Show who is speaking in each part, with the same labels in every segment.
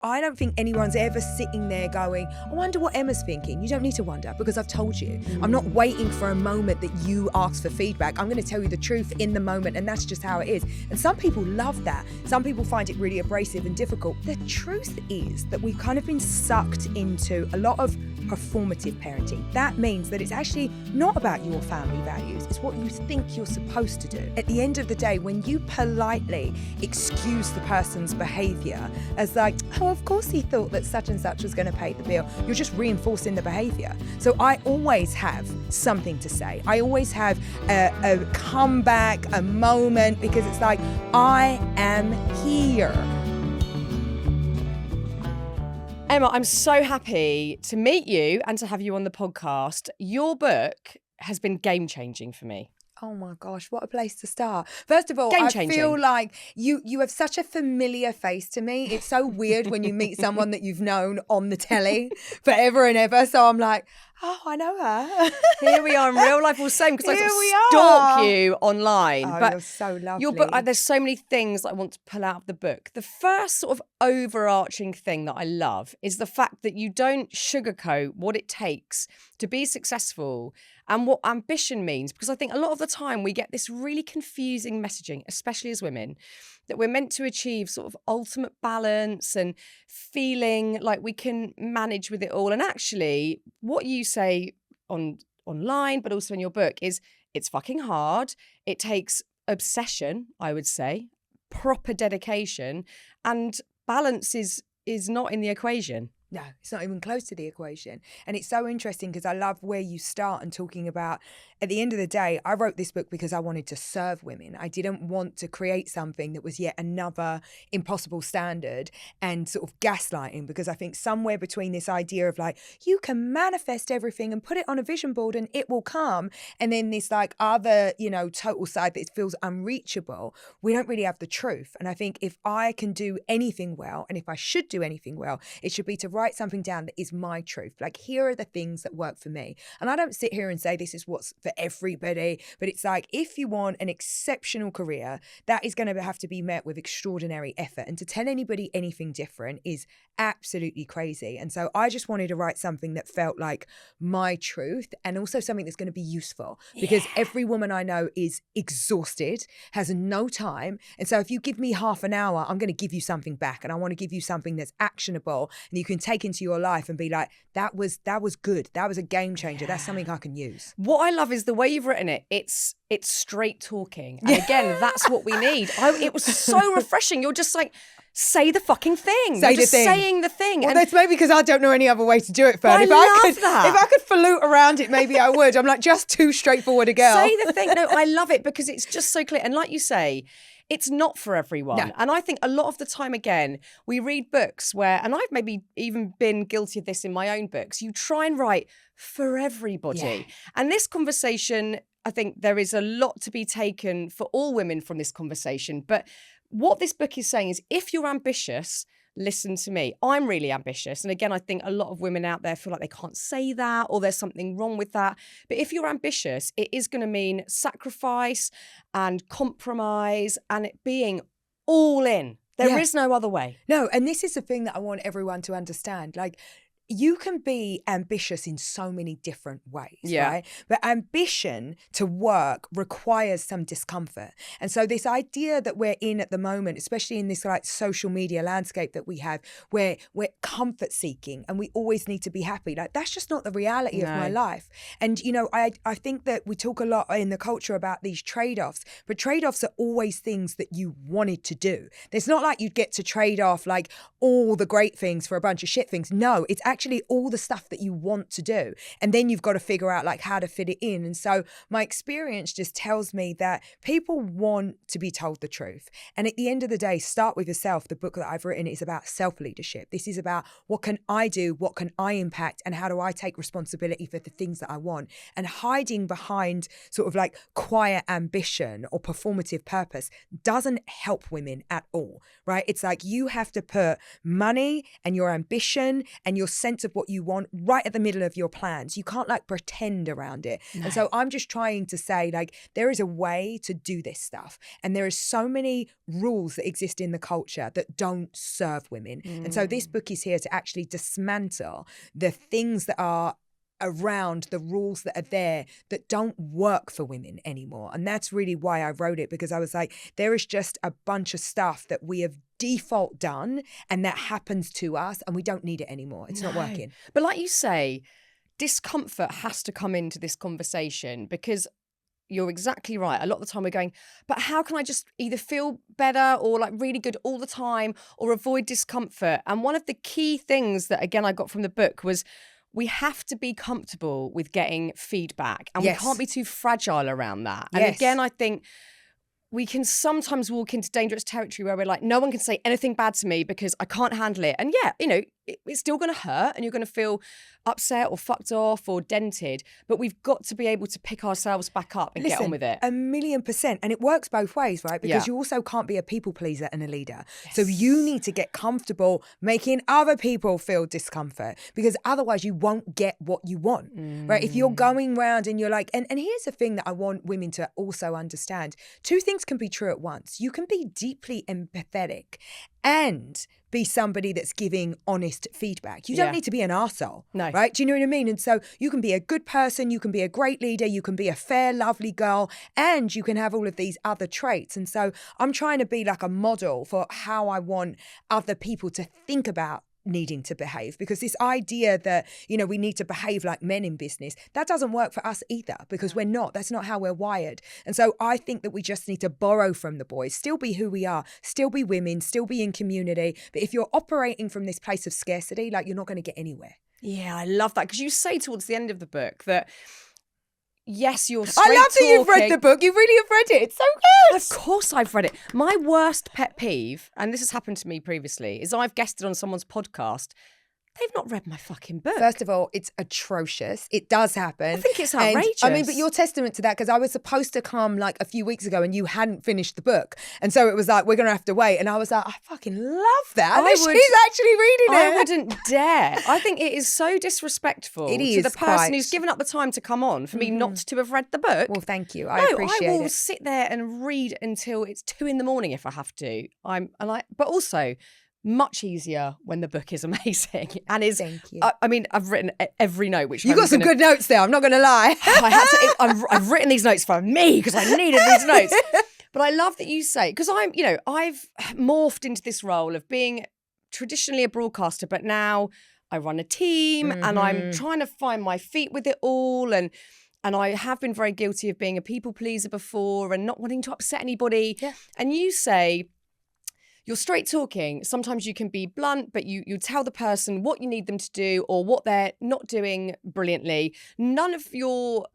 Speaker 1: I don't think anyone's ever sitting there going, I wonder what Emma's thinking. You don't need to wonder, because I've told you. I'm not waiting for a moment that you ask for feedback. I'm going to tell you the truth in the moment, and that's just how it is. And some people love that. Some people find it really abrasive and difficult. The truth is that we've kind of been sucked into a lot of performative parenting. That means that it's actually not about your family values. It's what you think you're supposed to do. At the end of the day, when you politely excuse the person's behavior as like, oh, of course he thought that such and such was going to pay the bill, you're just reinforcing the behavior. So I always have something to say. I always have a comeback, a moment, because it's like, I am here.
Speaker 2: Emma, I'm so happy to meet you and to have you on the podcast. Your book has been game-changing for me.
Speaker 1: Oh my gosh, what a place to start. First of all, I feel like you have such a familiar face to me. It's so weird when you meet someone that you've known on the telly forever and ever. So I'm like, oh, I know her.
Speaker 2: Here we are in real life, all the same, because I sort of stalk you online.
Speaker 1: Oh,
Speaker 2: but
Speaker 1: you're so lovely.
Speaker 2: Your book, there's so many things I want to pull out of the book. The first sort of overarching thing that I love is the fact that you don't sugarcoat what it takes to be successful and what ambition means. Because I think a lot of the time we get this really confusing messaging, especially as women, that we're meant to achieve sort of ultimate balance and feeling like we can manage with it all. And actually, what you say online, but also in your book, is it's fucking hard. It takes obsession, I would say, proper dedication, and balance is not in the equation.
Speaker 1: No, it's not even close to the equation. And it's so interesting because I love where you start and talking about, at the end of the day, I wrote this book because I wanted to serve women. I didn't want to create something that was yet another impossible standard and sort of gaslighting, because I think somewhere between this idea of like, you can manifest everything and put it on a vision board and it will come, and then this like other, total side that feels unreachable, we don't really have the truth. And I think if I can do anything well, and if I should do anything well, it should be to write something down that is my truth. Like, here are the things that work for me. And I don't sit here and say this is what's for everybody, but it's like, if you want an exceptional career, that is going to have to be met with extraordinary effort. And to tell anybody anything different is absolutely crazy. And so I just wanted to write something that felt like my truth, and also something that's going to be useful, because every woman I know is exhausted, has no time. And so if you give me half an hour, I'm going to give you something back, and I want to give you something that's actionable and you can take into your life and be like, that was good. That was a game changer. That's something I can use.
Speaker 2: What I love is the way you've written it. It's straight talking. And again, that's what we need. It was so refreshing. You're just like, say the fucking thing. You're just saying the thing.
Speaker 1: Well, that's maybe because I don't know any other way to do it, Fearne. If I could flute around it, maybe I would. I'm like, just too straightforward a girl.
Speaker 2: Say the thing. No, I love it because it's just so clear. And like you say, it's not for everyone. No. And I think a lot of the time, again, we read books where, and I've maybe even been guilty of this in my own books, you try and write for everybody. Yeah. And this conversation, I think there is a lot to be taken for all women from this conversation. But what this book is saying is, if you're ambitious, listen to me. I'm really ambitious. And again, I think a lot of women out there feel like they can't say that, or there's something wrong with that. But if you're ambitious, it is going to mean sacrifice and compromise and it being all in. There is no other way.
Speaker 1: No, and this is the thing that I want everyone to understand. Like, you can be ambitious in so many different ways, right? But ambition to work requires some discomfort. And so this idea that we're in at the moment, especially in this like social media landscape that we have, where we're comfort seeking and we always need to be happy, like, that's just not the reality of my life. And, I think that we talk a lot in the culture about these trade-offs, but trade-offs are always things that you wanted to do. It's not like you'd get to trade off like all the great things for a bunch of shit things. No, it's actually all the stuff that you want to do. And then you've got to figure out like how to fit it in. And so my experience just tells me that people want to be told the truth. And at the end of the day, start with yourself. The book that I've written is about self-leadership. This is about, what can I do? What can I impact? And how do I take responsibility for the things that I want? And hiding behind sort of like quiet ambition or performative purpose doesn't help women at all, right? It's like, you have to put money and your ambition and your sense sense of what you want right at the middle of your plans. You can't like pretend around it.
Speaker 2: No.
Speaker 1: And so I'm just trying to say, like, there is a way to do this stuff. And there is so many rules that exist in the culture that don't serve women. And so this book is here to actually dismantle the things that are around, the rules that are there that don't work for women anymore. And that's really why I wrote it, because I was like, there is just a bunch of stuff that we have default done and that happens to us and we don't need it anymore. It's not working.
Speaker 2: But like you say, discomfort has to come into this conversation, because you're exactly right. A lot of the time we're going, but how can I just either feel better or like really good all the time or avoid discomfort? And one of the key things that, again, I got from the book was we have to be comfortable with getting feedback, and we can't be too fragile around that. And again, I think we can sometimes walk into dangerous territory where we're like, no one can say anything bad to me because I can't handle it. And yeah, you know, it's still going to hurt and you're going to feel upset or fucked off or dented. But we've got to be able to pick ourselves back up and get on with it.
Speaker 1: 1,000,000%. And it works both ways, right? Because you also can't be a people pleaser and a leader. So you need to get comfortable making other people feel discomfort, because otherwise you won't get what you want, right? If you're going round and you're like, and here's the thing that I want women to also understand. Two things can be true at once. You can be deeply empathetic and be somebody that's giving honest feedback. You don't need to be an arsehole, right? Do you know what I mean? And so you can be a good person, you can be a great leader, you can be a fair, lovely girl, and you can have all of these other traits. And so I'm trying to be like a model for how I want other people to think about needing to behave, because this idea that, you know, we need to behave like men in business, that doesn't work for us either, because we're not. That's not how we're wired. And so I think that we just need to borrow from the boys, still be who we are, still be women, still be in community. But if you're operating from this place of scarcity, like, you're not going to get anywhere.
Speaker 2: Yeah, I love that, because you say towards the end of the book that yes, you're straight
Speaker 1: I love that you've read the book. You really have read it. It's so good.
Speaker 2: Of course I've read it. My worst pet peeve, and this has happened to me previously, is I've guested on someone's podcast. They've not read my fucking book.
Speaker 1: First of all, it's atrocious. It does happen.
Speaker 2: I think it's outrageous.
Speaker 1: And, I mean, but you're testament to that, because I was supposed to come like a few weeks ago and you hadn't finished the book. And so it was like, we're going to have to wait. And I was like, I fucking love that. She's actually reading it.
Speaker 2: I wouldn't dare. I think it is so disrespectful to the person who's given up the time to come on for me not to have read the book.
Speaker 1: Well, thank you. I appreciate it.
Speaker 2: I will sit there and read until it's 2 a.m. if I have to. But also, much easier when the book is amazing and is.
Speaker 1: Thank you.
Speaker 2: I mean, I've written every note. Which
Speaker 1: you got some good notes there. I'm not going to lie.
Speaker 2: I've written these notes for me because I needed these notes. But I love that you say, because I've morphed into this role of being traditionally a broadcaster, but now I run a team and I'm trying to find my feet with it all. And I have been very guilty of being a people pleaser before and not wanting to upset anybody.
Speaker 1: Yeah.
Speaker 2: And you say, you're straight talking. Sometimes you can be blunt, but you tell the person what you need them to do or what they're not doing brilliantly. None of your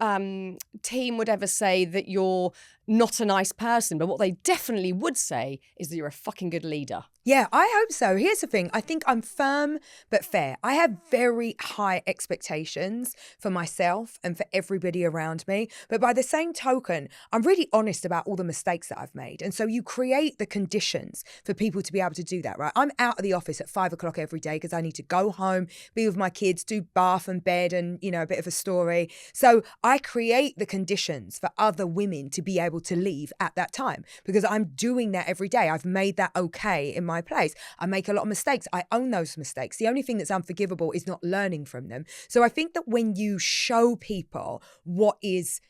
Speaker 2: team would ever say that you're not a nice person, but what they definitely would say is that you're a fucking good leader.
Speaker 1: Yeah, I hope so. Here's the thing. I think I'm firm but fair. I have very high expectations for myself and for everybody around me. But by the same token, I'm really honest about all the mistakes that I've made. And so you create the conditions for people to be able to do that, right? I'm out of the office at 5 o'clock every day because I need to go home, be with my kids, do bath and bed and, you know, a bit of a story. So I create the conditions for other women to be able to leave at that time because I'm doing that every day. I've made that okay in my place. I make a lot of mistakes. I own those mistakes. The only thing that's unforgivable is not learning from them. So I think that when you show people what is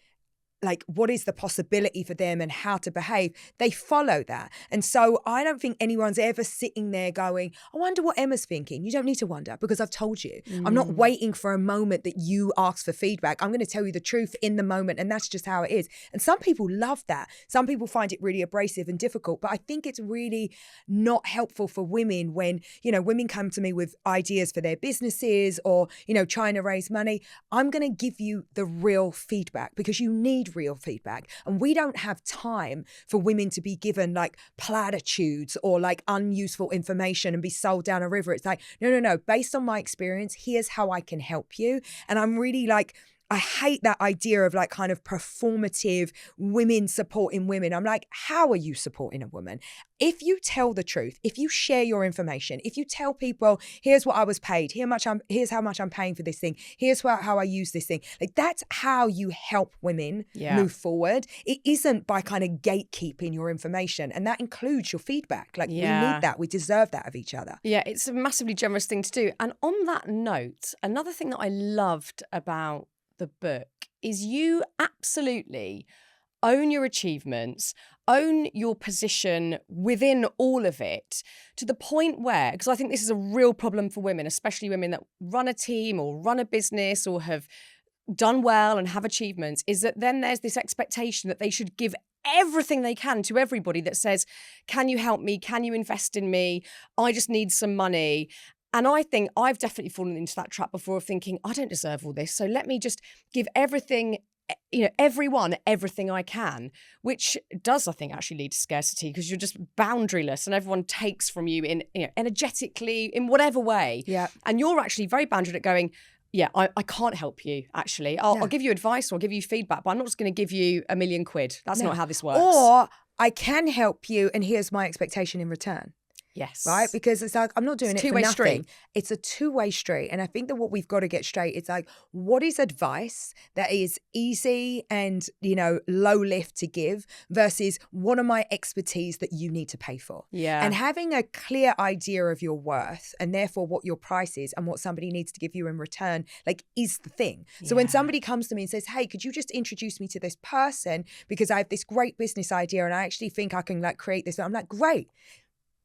Speaker 1: the possibility for them and how to behave, they follow that. And so I don't think anyone's ever sitting there going, I wonder what Emma's thinking. You don't need to wonder because I've told you. I'm not waiting for a moment that you ask for feedback. I'm going to tell you the truth in the moment, and that's just how it is. And some people love that. Some people find it really abrasive and difficult, but I think it's really not helpful for women when, you know, women come to me with ideas for their businesses or, you know, trying to raise money. I'm going to give you the real feedback because you need real feedback. And we don't have time for women to be given like platitudes or like unuseful information and be sold down a river. It's like, no. Based on my experience, here's how I can help you. And I'm really like, I hate that idea of like kind of performative women supporting women. I'm like, how are you supporting a woman? If you tell the truth, if you share your information, if you tell people, here's what I was paid, here's how much I'm paying for this thing, here's how I use this thing. Like, that's how you help women move forward. It isn't by kind of gatekeeping your information. And that includes your feedback. Like, we need that. We deserve that of each other.
Speaker 2: Yeah, it's a massively generous thing to do. And on that note, another thing that I loved about the book is you absolutely own your achievements, own your position within all of it, to the point where, because I think this is a real problem for women, especially women that run a team or run a business or have done well and have achievements, is that then there's this expectation that they should give everything they can to everybody that says, can you help me? Can you invest in me? I just need some money. And I think I've definitely fallen into that trap before of thinking, I don't deserve all this. So let me just give everything, everyone, everything I can, which does, I think, actually lead to scarcity because you're just boundaryless and everyone takes from you in, energetically, in whatever way.
Speaker 1: Yeah.
Speaker 2: And you're actually very boundaried at going, yeah, I can't help you, actually. I'll give you advice or I'll give you feedback, but I'm not just going to give you £1 million. That's not how this works.
Speaker 1: Or I can help you and here's my expectation in return.
Speaker 2: Yes.
Speaker 1: Right? Because it's like, I'm not doing it for nothing.
Speaker 2: Street.
Speaker 1: It's a two-way street. And I think that what we've got to get straight is like, what is advice that is easy and, low lift to give versus what are my expertise that you need to pay for?
Speaker 2: Yeah.
Speaker 1: And having a clear idea of your worth and therefore what your price is and what somebody needs to give you in return, like, is the thing. So when somebody comes to me and says, hey, could you just introduce me to this person because I have this great business idea and I actually think I can like create this. I'm like, great.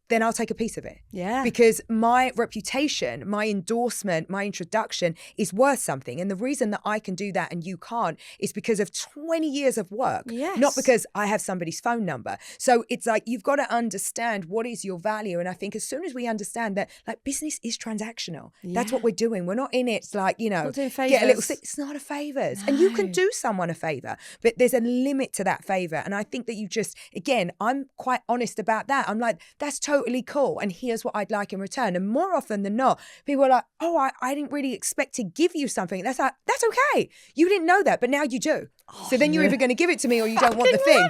Speaker 1: Then I'll take a piece of it.
Speaker 2: Yeah.
Speaker 1: Because my reputation, my endorsement, my introduction is worth something. And the reason that I can do that and you can't is because of 20 years of work, not because I have somebody's phone number. So it's like, you've got to understand what is your value. And I think as soon as we understand that, like, business is transactional, that's what we're doing. We're not in it, like,
Speaker 2: not doing
Speaker 1: get a little sick. It's not a favors.
Speaker 2: No.
Speaker 1: And you can do someone a favor, but there's a limit to that favor. And I think that you just, again, I'm quite honest about that. I'm like, that's totally cool. And here's what I'd like in return. And more often than not, people are like, oh, I didn't really expect to give you something. That's like, that's okay. You didn't know that, but now you do. So then you're either going to give it to me or you don't want the thing.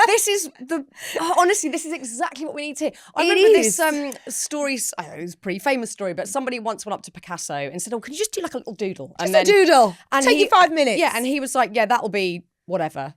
Speaker 2: This is honestly, this is exactly what we need to hear. I remember this story, it was a pretty famous story, but somebody once went up to Picasso and said, oh, can you just do like a little doodle?
Speaker 1: Just a doodle.
Speaker 2: And
Speaker 1: take you 5 minutes.
Speaker 2: Yeah. And he was like, yeah, that'll be whatever.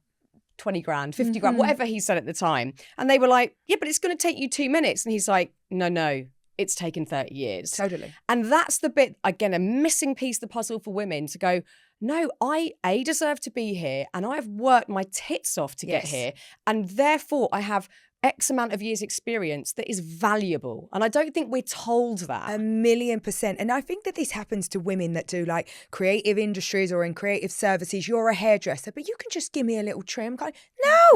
Speaker 2: 20 grand, 50 grand, whatever he said at the time. And they were like, yeah, but it's going to take you 2 minutes. And he's like, no, it's taken 30 years.
Speaker 1: Totally.
Speaker 2: And that's the bit, again, a missing piece of the puzzle for women to go, no, I deserve to be here and I have worked my tits off to get here. And therefore I have X amount of years experience that is valuable. And I don't think we're told that.
Speaker 1: 1,000,000%. And I think that this happens to women that do like creative industries or in creative services. You're a hairdresser, but you can just give me a little trim. No,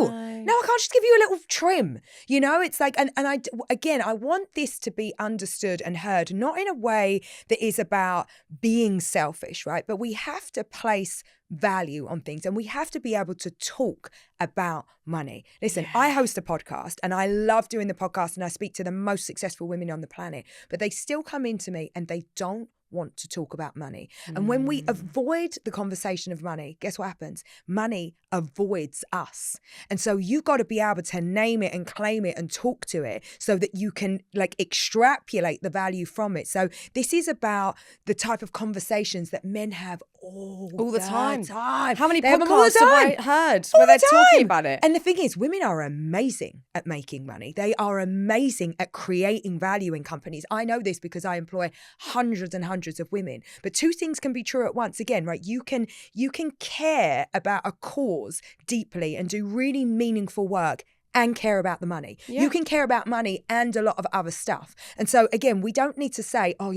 Speaker 1: I can't just give you a little trim. It's like, and I want this to be understood and heard, not in a way that is about being selfish, right? But we have to place value on things and we have to be able to talk about money. Listen, I host a podcast and I love doing the podcast and I speak to the most successful women on the planet, but they still come into me and they don't want to talk about money. And when we avoid the conversation of money, guess what happens? Money avoids us. And so you've got to be able to name it and claim it and talk to it so that you can like extrapolate the value from it. So this is about the type of conversations that men have all the time.
Speaker 2: How many podcasts have I heard where they're talking about it?
Speaker 1: And the thing is, women are amazing at making money. They are amazing at creating value in companies. I know this because I employ hundreds and hundreds of women. But two things can be true at once. Again, right? You can care about a cause deeply and do really meaningful work and care about the money. You can care about money and a lot of other stuff. And so again, we don't need to say, oh,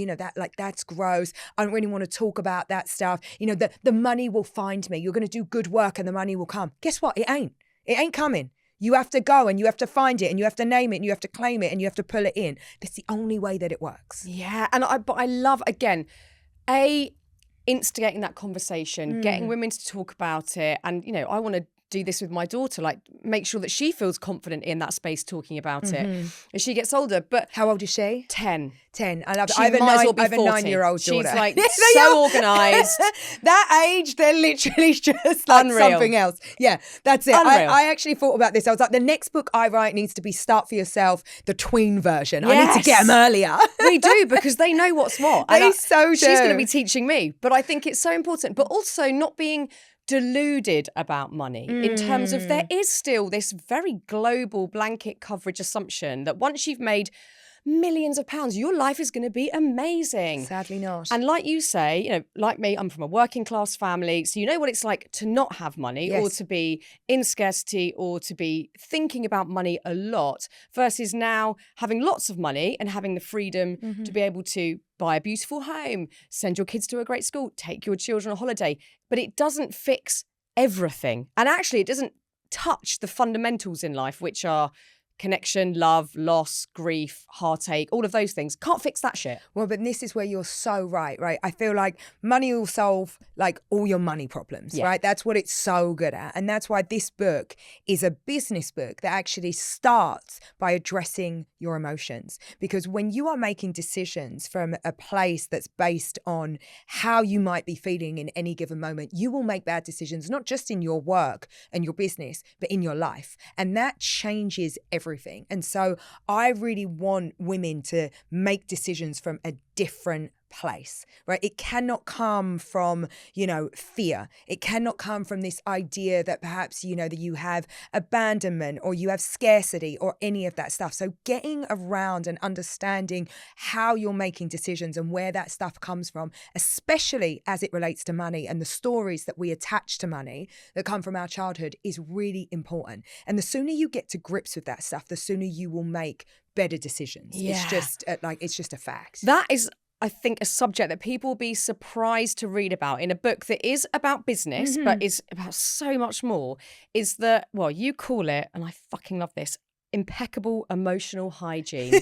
Speaker 1: that's gross. I don't really want to talk about that stuff. The money will find me. You're going to do good work and the money will come. Guess what? It ain't. It ain't coming. You have to go and you have to find it and you have to name it and you have to claim it and you have to pull it in. That's the only way that it works.
Speaker 2: Yeah. But I love, again, instigating that conversation, getting women to talk about it. And, I want to do this with my daughter, like make sure that she feels confident in that space talking about it as she gets older. But
Speaker 1: how old is she?
Speaker 2: 10.
Speaker 1: 10. I love it.
Speaker 2: She
Speaker 1: I have a
Speaker 2: might as well be
Speaker 1: 9-year-old daughter.
Speaker 2: She's like so organised.
Speaker 1: That age, they're literally just like
Speaker 2: Unreal.
Speaker 1: something else. Yeah, that's it.
Speaker 2: Unreal.
Speaker 1: I actually thought about this. I was like, the next book I write needs to be Start For Yourself, the tween version. I need to get them earlier.
Speaker 2: We do, because they know what's what.
Speaker 1: They so do.
Speaker 2: She's going to be teaching me. But I think it's so important. But also not being deluded about money in terms of there is still this very global blanket coverage assumption that once you've made millions of pounds, your life is going to be amazing.
Speaker 1: Sadly not.
Speaker 2: And like you say, you know, like me, I'm from a working class family. So you know what it's like to not have money or to be in scarcity or to be thinking about money a lot versus now having lots of money and having the freedom to be able to buy a beautiful home, send your kids to a great school, take your children on holiday. But it doesn't fix everything. And actually, it doesn't touch the fundamentals in life, which are connection, love, loss, grief, heartache, all of those things. Can't fix that shit.
Speaker 1: Well, but this is where you're so right? I feel like money will solve like all your money problems, right? That's what it's so good at. And that's why this book is a business book that actually starts by addressing your emotions. Because when you are making decisions from a place that's based on how you might be feeling in any given moment, you will make bad decisions, not just in your work and your business, but in your life. And that changes everything. And so I really want women to make decisions from a different place, right? It cannot come from, fear. It cannot come from this idea that perhaps, that you have abandonment or you have scarcity or any of that stuff. So getting around and understanding how you're making decisions and where that stuff comes from, especially as it relates to money and the stories that we attach to money that come from our childhood, is really important. And the sooner you get to grips with that stuff, the sooner you will make better decisions.
Speaker 2: Yeah.
Speaker 1: It's just a fact.
Speaker 2: That is, I think, a subject that people will be surprised to read about in a book that is about business, but is about so much more, is that, well, you call it, and I fucking love this, impeccable emotional hygiene.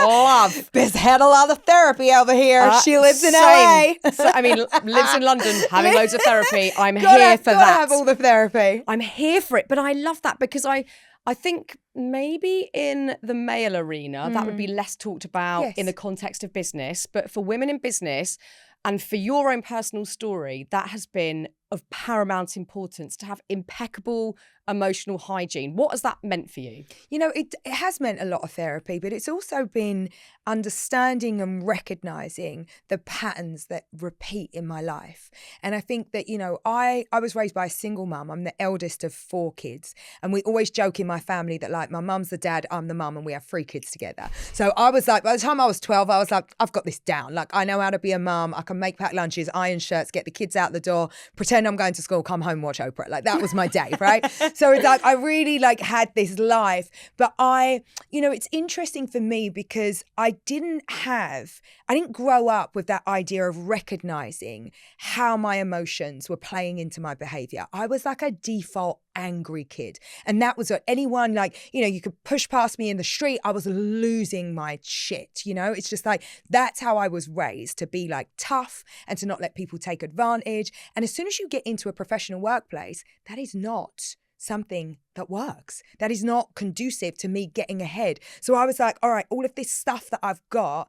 Speaker 2: Love.
Speaker 1: Biz had a lot of therapy over here. She lives in LA.
Speaker 2: Lives in London, having loads of therapy. I'm here for
Speaker 1: gotta
Speaker 2: that.
Speaker 1: Have all the therapy.
Speaker 2: I'm here for it. But I love that because I think maybe in the male arena, that would be less talked about in the context of business. But for women in business and for your own personal story, that has been of paramount importance to have impeccable emotional hygiene. What has that meant for you?
Speaker 1: It has meant a lot of therapy, but it's also been understanding and recognizing the patterns that repeat in my life. And I think that, I was raised by a single mum. I'm the eldest of 4 kids. And we always joke in my family that like my mum's the dad, I'm the mum, and we have 3 kids together. So I was like, by the time I was 12, I was like, I've got this down. Like I know how to be a mum. I can make packed lunches, iron shirts, get the kids out the door, pretend I'm going to school, come home, watch Oprah. Like that was my day, right? So it's like I really had this life. But it's interesting for me because I didn't grow up with that idea of recognizing how my emotions were playing into my behavior. I was like a default angry kid. And that was what anyone you could push past me in the street, I was losing my shit. It's just like, that's how I was raised, to be like tough and to not let people take advantage. And as soon as you get into a professional workplace, that is not something that works. That is not conducive to me getting ahead. So I was like, all right, all of this stuff that I've got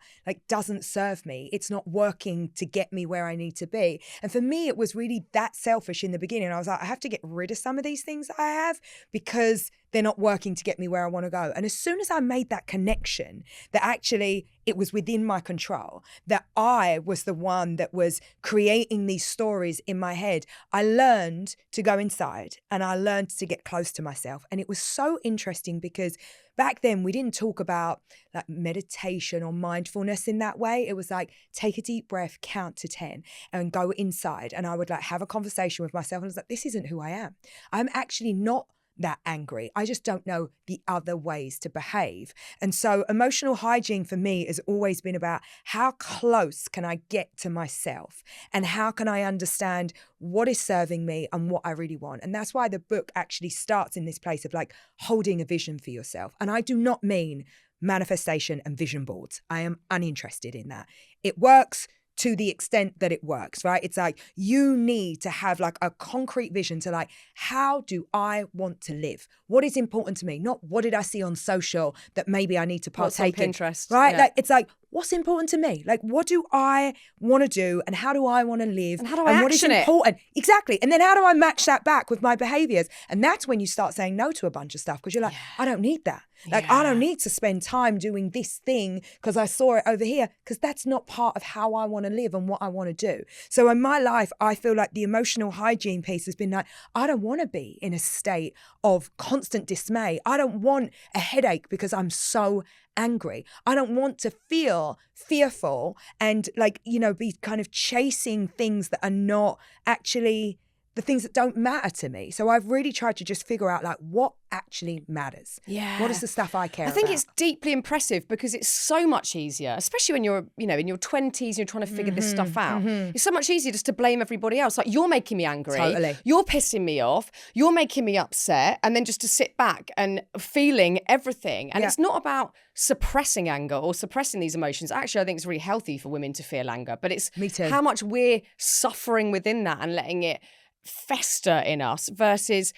Speaker 1: doesn't serve me. It's not working to get me where I need to be. And for me, it was really that selfish in the beginning. I was like, I have to get rid of some of these things that I have because they're not working to get me where I want to go. And as soon as I made that connection, that actually it was within my control, that I was the one that was creating these stories in my head, I learned to go inside and I learned to get close to myself. And it was so interesting because back then we didn't talk about meditation or mindfulness in that way. It was like, take a deep breath, count to 10 and go inside. And I would have a conversation with myself. And I was like, this isn't who I am. I'm actually not that angry. I just don't know the other ways to behave. And so emotional hygiene for me has always been about how close can I get to myself and how can I understand what is serving me and what I really want. And that's why the book actually starts in this place of holding a vision for yourself. And I do not mean manifestation and vision boards. I am uninterested in that. It works to the extent that it works, right? It's like you need to have like a concrete vision to like, how do I want to live? What is important to me? Not what did I see on social that maybe I need to partake in.
Speaker 2: What's on Pinterest,
Speaker 1: right?
Speaker 2: yeah.
Speaker 1: Like it's like, what's important to me? Like, what do I want to do and how do I want to live?
Speaker 2: And how do I
Speaker 1: what is
Speaker 2: action it?
Speaker 1: important? Exactly. And then how do I match that back with my behaviors? And that's when you start saying no to a bunch of stuff because you're like, I don't need that. Like, I don't need to spend time doing this thing because I saw it over here, because that's not part of how I want to live and what I want to do. So in my life, I feel like the emotional hygiene piece has been like, I don't want to be in a state of constant dismay. I don't want a headache because I'm so angry. I don't want to feel fearful and like, you know, be kind of chasing things that are not actually the things that don't matter to me. So I've really tried to just figure out like what actually matters.
Speaker 2: Yeah.
Speaker 1: What is the stuff I care about?
Speaker 2: I think it's deeply impressive because it's so much easier, especially when you're, you know, in your 20s, you're trying to figure this stuff out. It's so much easier just to blame everybody else. Like, you're making me angry.
Speaker 1: Totally.
Speaker 2: You're pissing me off. You're making me upset. And then just to sit back and feeling everything. And it's not about suppressing anger or suppressing these emotions. Actually, I think it's really healthy for women to feel anger, but it's
Speaker 1: Me too.
Speaker 2: how much we're suffering within that and letting it fester in us versus,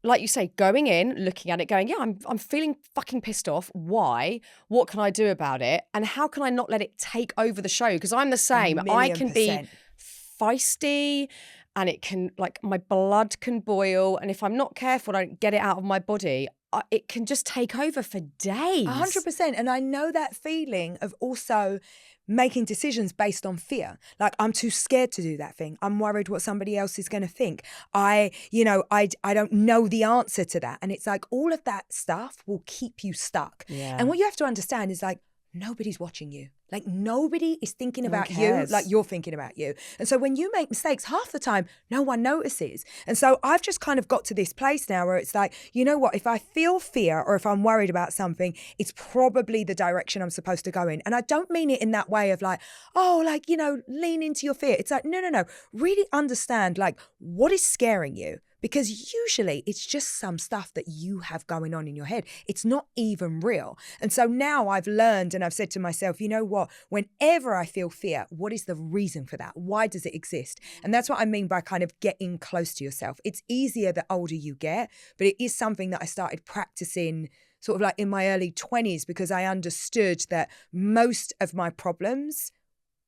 Speaker 2: like you say, going in, looking at it, going, yeah, I'm feeling fucking pissed off. Why? What can I do about it? And how can I not let it take over the show? Because I'm the same. I can be feisty and it can, like, my blood can boil. And if I'm not careful, I don't get it out of my body, it can just take over for days.
Speaker 1: 100%. And I know that feeling of also making decisions based on fear. Like, I'm too scared to do that thing. I'm worried what somebody else is going to think. I don't know the answer to that. And it's like all of that stuff will keep you stuck.
Speaker 2: Yeah.
Speaker 1: And what you have to understand is like, nobody's watching you. Like, nobody is thinking
Speaker 2: No one
Speaker 1: about you
Speaker 2: cares.
Speaker 1: like you're thinking about you. And so when you make mistakes, half the time, no one notices. And so I've just kind of got to this place now where it's like, you know what, if I feel fear or if I'm worried about something, it's probably the direction I'm supposed to go in. And I don't mean it in that way of like, oh, like, you know, lean into your fear. It's like, no. Really understand, like, what is scaring you? Because usually it's just some stuff that you have going on in your head. It's not even real. And so now I've learned and I've said to myself, you know what, whenever I feel fear, what is the reason for that? Why does it exist? And that's what I mean by kind of getting close to yourself. It's easier the older you get, but it is something that I started practicing sort of like in my early 20s because I understood that most of my problems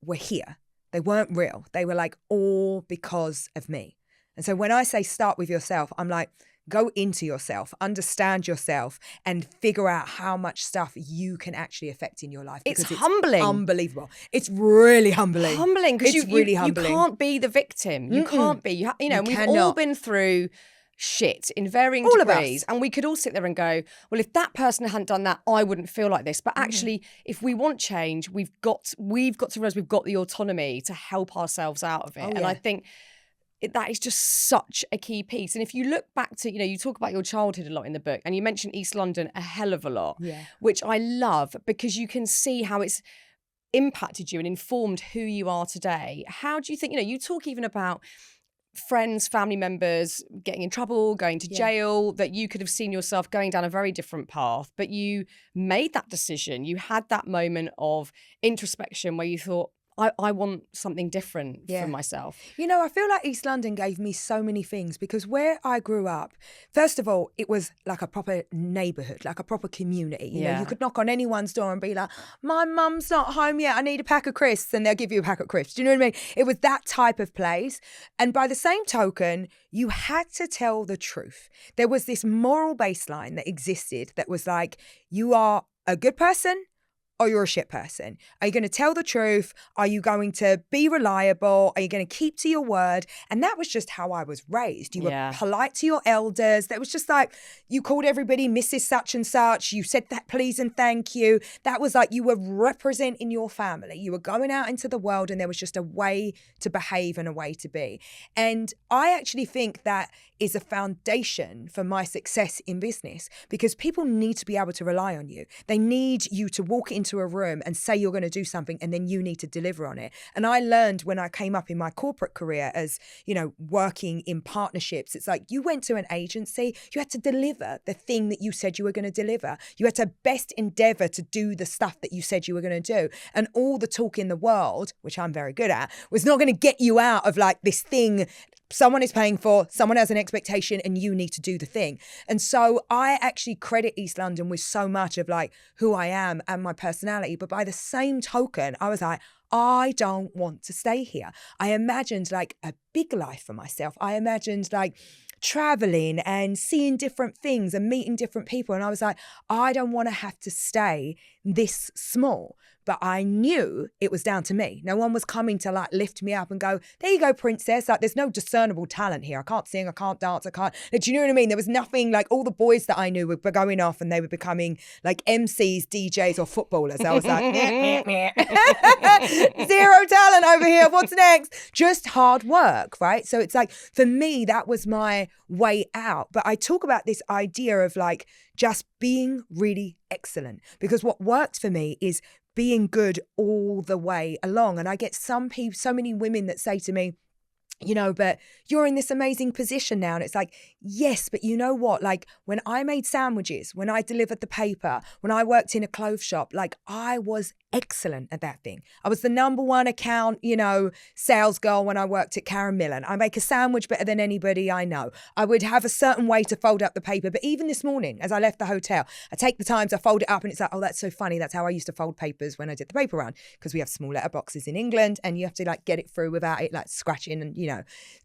Speaker 1: were here. They weren't real. They were like all because of me. And so when I say start with yourself, I'm like, go into yourself, understand yourself, and figure out how much stuff you can actually affect in your life.
Speaker 2: It's humbling.
Speaker 1: Unbelievable. It's really humbling.
Speaker 2: Humbling, because you
Speaker 1: humbling.
Speaker 2: can't be the victim. You can't be. You know, we've all been through shit in varying
Speaker 1: all
Speaker 2: degrees, and we could all sit there and go, well, if that person hadn't done that, I wouldn't feel like this. But actually, if we want change, we've got to realize we've got the autonomy to help ourselves out of it. And I think that is just such a key piece. And if you look back to, you know, you talk about your childhood a lot in the book, and you mention East London a hell of a lot, which I love because you can see how it's impacted you and informed who you are today. How do you think, you know, you talk even about friends, family members getting in trouble, going to jail, that you could have seen yourself going down a very different path, but you made that decision. You had that moment of introspection where you thought, I want something different for myself.
Speaker 1: You know, I feel like East London gave me so many things because where I grew up, first of all, it was like a proper neighbourhood, like a proper community. You know, you could knock on anyone's door and be like, my mum's not home yet, I need a pack of crisps, and they'll give you a pack of crisps. Do you know what I mean? It was that type of place. And by the same token, you had to tell the truth. There was this moral baseline that existed that was like, you are a good person, or you're a shit person. Are you going to tell the truth? Are you going to be reliable? Are you going to keep to your word? And that was just how I was raised. You were polite to your elders. That was just like, you called everybody Mrs. Such and Such. You said that please and thank you. That was like you were representing your family. You were going out into the world and there was just a way to behave and a way to be. And I actually think that is a foundation for my success in business because people need to be able to rely on you. They need you to walk into into a room and say you're going to do something and then you need to deliver on it. And I learned when I came up in my corporate career as, you know, working in partnerships, it's like you went to an agency, you had to deliver the thing that you said you were going to deliver. You had to best endeavor to do the stuff that you said you were going to do. And all the talk in the world, which I'm very good at, was not going to get you out of like this thing someone is paying for, someone has an expectation, and you need to do the thing. And so I actually credit East London with so much of like who I am and my personality. But by the same token, I was like, I don't want to stay here. I imagined like a big life for myself. I imagined like traveling and seeing different things and meeting different people. And I was like, I don't want to have to stay this small. But I knew it was down to me. No one was coming to like lift me up and go, there you go, princess. Like there's no discernible talent here. I can't sing, I can't dance, I can't. Like, do you know what I mean? There was nothing, like all the boys that I knew were going off and they were becoming like MCs, DJs or footballers. I was like, zero talent over here. What's next? Just hard work, right? So it's like, for me, that was my way out. But I talk about this idea of like just being really excellent, because what worked for me is being good all the way along. And I get so many women that say to me, you know, but you're in this amazing position now. And it's like, yes, but you know what? Like when I made sandwiches, when I delivered the paper, when I worked in a clothes shop, like I was excellent at that thing. I was the #1 account, you know, sales girl when I worked at Karen Millen. I make a sandwich better than anybody I know. I would have a certain way to fold up the paper. But even this morning, as I left the hotel, I take the time to fold it up and it's like, oh, that's so funny. That's how I used to fold papers when I did the paper round, because we have small letter boxes in England and you have to like get it through without it like scratching and, you know.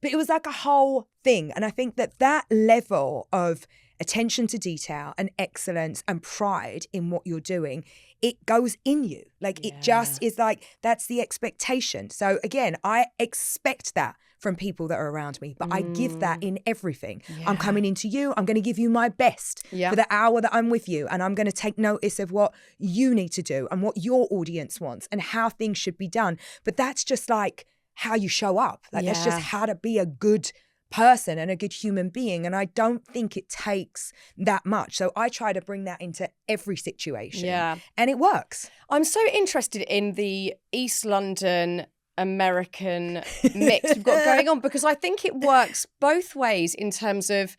Speaker 1: But it was like a whole thing. And I think that level of attention to detail and excellence and pride in what you're doing, it goes in you. Like it just is like, that's the expectation. So again, I expect that from people that are around me, but I give that in everything. I'm coming into you. I'm going to give you my best for the hour that I'm with you. And I'm going to take notice of what you need to do and what your audience wants and how things should be done. But that's just like how you show up. Like that's just how to be a good person and a good human being. And I don't think it takes that much. So I try to bring that into every situation. Yeah. And it works.
Speaker 2: I'm so interested in the East London American mix we've got going on, because I think it works both ways in terms of,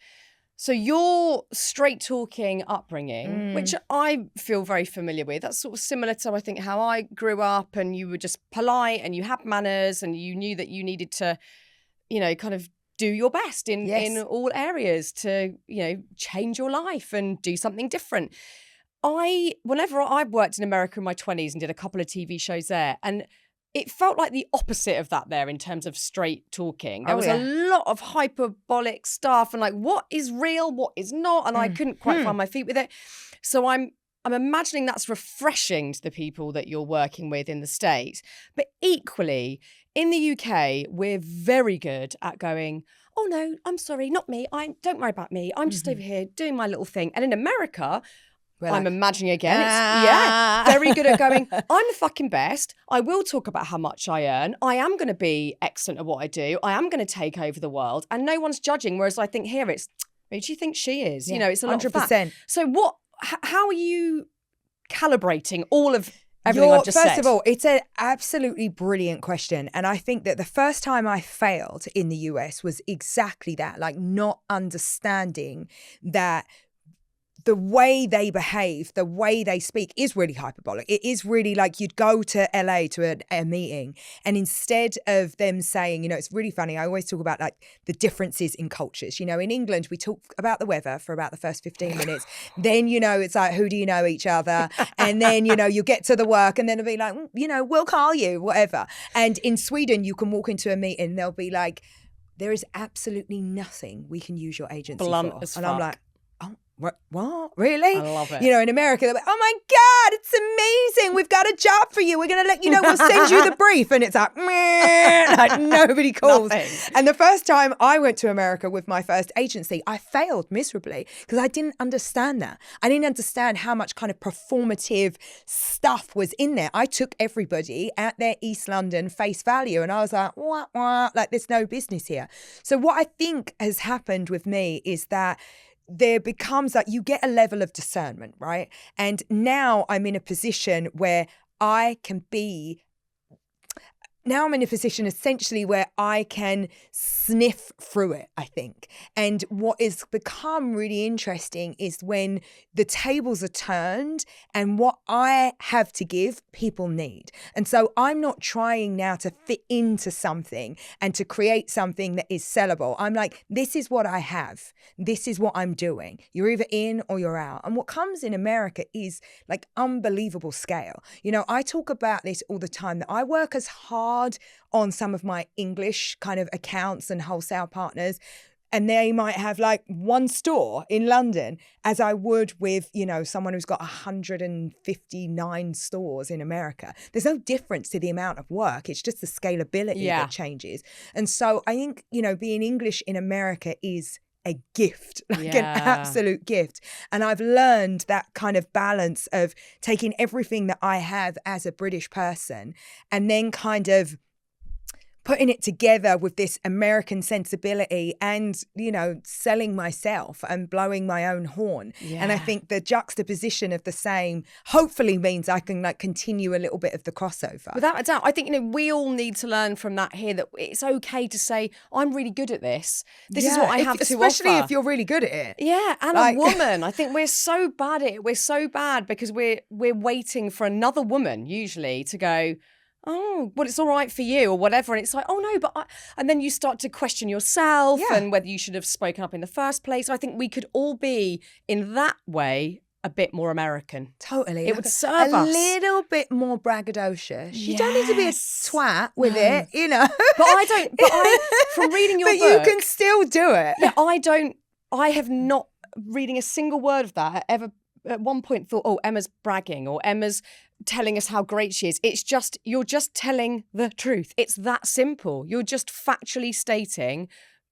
Speaker 2: so your straight talking upbringing, which I feel very familiar with, that's sort of similar to, I think, how I grew up, and you were just polite and you had manners and you knew that you needed to, you know, kind of do your best in all areas to, you know, change your life and do something different. Whenever I worked in America in my 20s and did a couple of TV shows there, and it felt like the opposite of that there in terms of straight talking. There was a lot of hyperbolic stuff and like, what is real, what is not? And I couldn't quite find my feet with it. So I'm imagining that's refreshing to the people that you're working with in the States. But equally, in the UK, we're very good at going, oh no, I'm sorry, not me. Don't worry about me. I'm just over here doing my little thing. And in America, I'm imagining again, it's very good at going, I'm the fucking best. I will talk about how much I earn. I am going to be excellent at what I do. I am going to take over the world. And no one's judging. Whereas I think here it's, who do you think she is? You know, it's a lot 100%. Of that. So how are you calibrating all of everything I've just said?
Speaker 1: First of all, it's an absolutely brilliant question. And I think that the first time I failed in the US was exactly that, like not understanding that the way they behave, the way they speak is really hyperbolic. It is really like you'd go to LA to a meeting, and instead of them saying, you know, it's really funny. I always talk about like the differences in cultures. You know, in England, we talk about the weather for about the first 15 minutes. Then, you know, it's like, who do you know each other? And then, you know, you get to the work and then it'll be like, you know, we'll call you, whatever. And in Sweden, you can walk into a meeting, they'll be like, there is absolutely nothing we can use your agency
Speaker 2: Blunt
Speaker 1: for.
Speaker 2: As
Speaker 1: and
Speaker 2: fuck.
Speaker 1: I'm like, what? Really?
Speaker 2: I love it.
Speaker 1: You know, in America, they're like, oh my God, it's amazing. We've got a job for you. We're going to let you know. We'll send you the brief. And it's like, meh, like nobody calls.
Speaker 2: Nothing.
Speaker 1: And the first time I went to America with my first agency, I failed miserably because I didn't understand that. I didn't understand how much kind of performative stuff was in there. I took everybody at their East London face value and I was like, what? Like there's no business here. So what I think has happened with me is that there becomes like you get a level of discernment, right? And now I'm in a position where I can be now I'm in a position essentially where I can sniff through it, I think. And what has become really interesting is when the tables are turned and what I have to give, people need. And so I'm not trying now to fit into something and to create something that is sellable. I'm like, this is what I have. This is what I'm doing. You're either in or you're out. And what comes in America is like unbelievable scale. You know, I talk about this all the time, that I work as hard on some of my English kind of accounts and wholesale partners, and they might have like one store in London, as I would with, you know, someone who's got 159 stores in America. There's no difference to the amount of work. It's just the scalability that changes. And so I think, you know, being English in America is a gift, like an absolute gift. And I've learned that kind of balance of taking everything that I have as a British person and then kind of putting it together with this American sensibility and, you know, selling myself and blowing my own horn. And I think the juxtaposition of the same hopefully means I can like continue a little bit of the crossover.
Speaker 2: Without a doubt. I think, you know, we all need to learn from that here, that it's okay to say, I'm really good at this. This is what I have to offer.
Speaker 1: Especially if you're really good at it.
Speaker 2: Yeah, and like, a woman. I think we're so bad at it. We're so bad because we're waiting for another woman usually to go, oh, well, it's all right for you or whatever. And it's like, oh, no, but and then you start to question yourself and whether you should have spoken up in the first place. I think we could all be in that way a bit more American.
Speaker 1: Totally.
Speaker 2: It would serve us.
Speaker 1: A little bit more braggadocious. You don't need to be a twat with it, you know.
Speaker 2: But from reading your book.
Speaker 1: But you can still do it.
Speaker 2: Yeah, I have not, reading a single word of that, ever at one point thought, oh, Emma's bragging or Emma's telling us how great she is. It's just, you're just telling the truth. It's that simple. You're just factually stating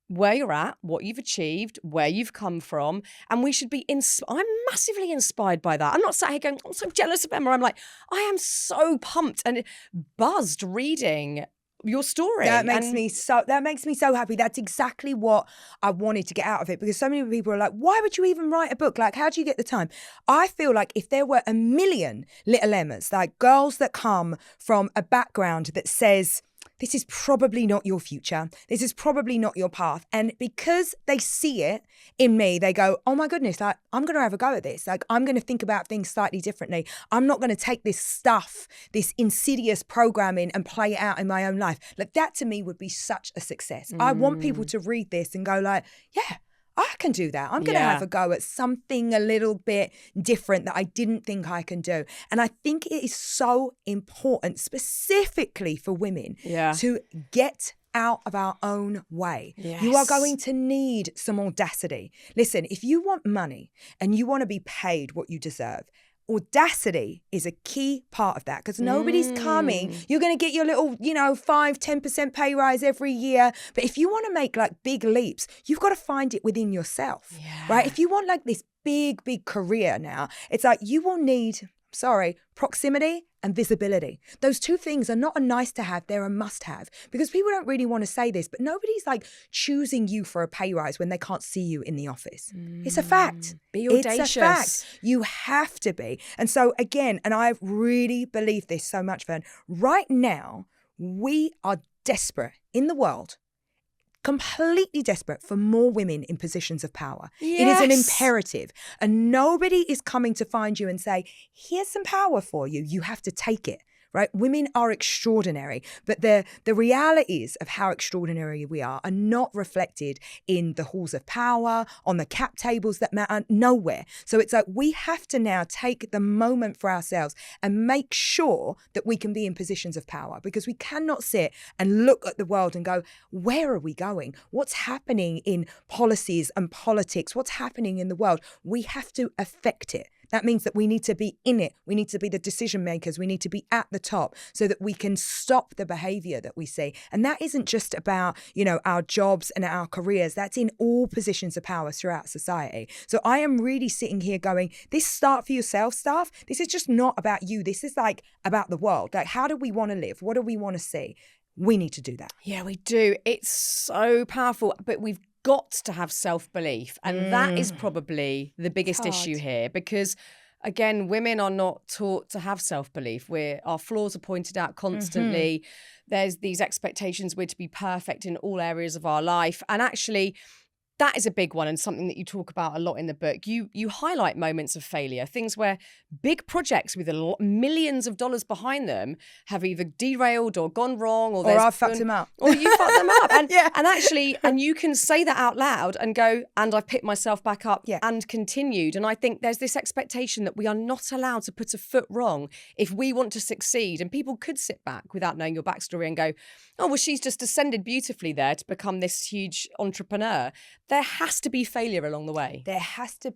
Speaker 2: where you're at, what you've achieved, where you've come from. And we should be, I'm massively inspired by that. I'm not sat here going, I'm so jealous of Emma. I'm like, I am so pumped and buzzed reading your story.
Speaker 1: That makes me so happy. That's exactly what I wanted to get out of it, because so many people are like, why would you even write a book? Like, how do you get the time? I feel like if there were a million little Emmas, like girls that come from a background that says, this is probably not your future. This is probably not your path. And because they see it in me, they go, oh my goodness, like, I'm going to have a go at this. Like, I'm going to think about things slightly differently. I'm not going to take this stuff, this insidious programming and play it out in my own life. Like, that to me would be such a success. I want people to read this and go like, yeah, I can do that. I'm going to have a go at something a little bit different that I didn't think I can do. And I think it is so important, specifically for women, to get out of our own way. Yes. You are going to need some audacity. Listen, if you want money and you want to be paid what you deserve, audacity is a key part of that, because nobody's coming. You're going to get your little, 5-10% pay rise every year. But if you want to make like big leaps, you've got to find it within yourself, right? If you want like this big, big career now, it's like you will need, proximity and visibility. Those two things are not a nice to have, they're a must have, because people don't really want to say this, but nobody's like choosing you for a pay rise when they can't see you in the office. It's a fact.
Speaker 2: Be audacious.
Speaker 1: It's a fact. You have to be. And so again, and I really believe this so much, Fearne, right now, we are desperate in the world, completely desperate for more women in positions of power. Yes. It is an imperative. And nobody is coming to find you and say, here's some power for you. You have to take it. Right? Women are extraordinary, but the realities of how extraordinary we are not reflected in the halls of power, on the cap tables that matter, nowhere. So it's like we have to now take the moment for ourselves and make sure that we can be in positions of power, because we cannot sit and look at the world and go, where are we going? What's happening in policies and politics? What's happening in the world? We have to affect it. That means that we need to be in it. We need to be the decision makers. We need to be at the top so that we can stop the behavior that we see. And that isn't just about, our jobs and our careers. That's in all positions of power throughout society. So I am really sitting here going, this start for yourself stuff, this is just not about you. This is like about the world. Like, how do we want to live? What do we want to see? We need to do that.
Speaker 2: Yeah, we do. It's so powerful, but we've got to have self-belief. And that is probably the biggest
Speaker 1: hard.
Speaker 2: issue here, because again, women are not taught to have self-belief. Our flaws are pointed out constantly. There's these expectations we're to be perfect in all areas of our life. And actually, that is a big one, and something that you talk about a lot in the book. You highlight moments of failure, things where big projects with millions of dollars behind them have either derailed or gone wrong, or
Speaker 1: I've fucked them up.
Speaker 2: or you fucked them up. And and actually, and you can say that out loud and go, and I've picked myself back up and continued. And I think there's this expectation that we are not allowed to put a foot wrong if we want to succeed. And people could sit back without knowing your backstory and go, oh, well, she's just ascended beautifully there to become this huge entrepreneur. There has to be failure along the way.
Speaker 1: There has to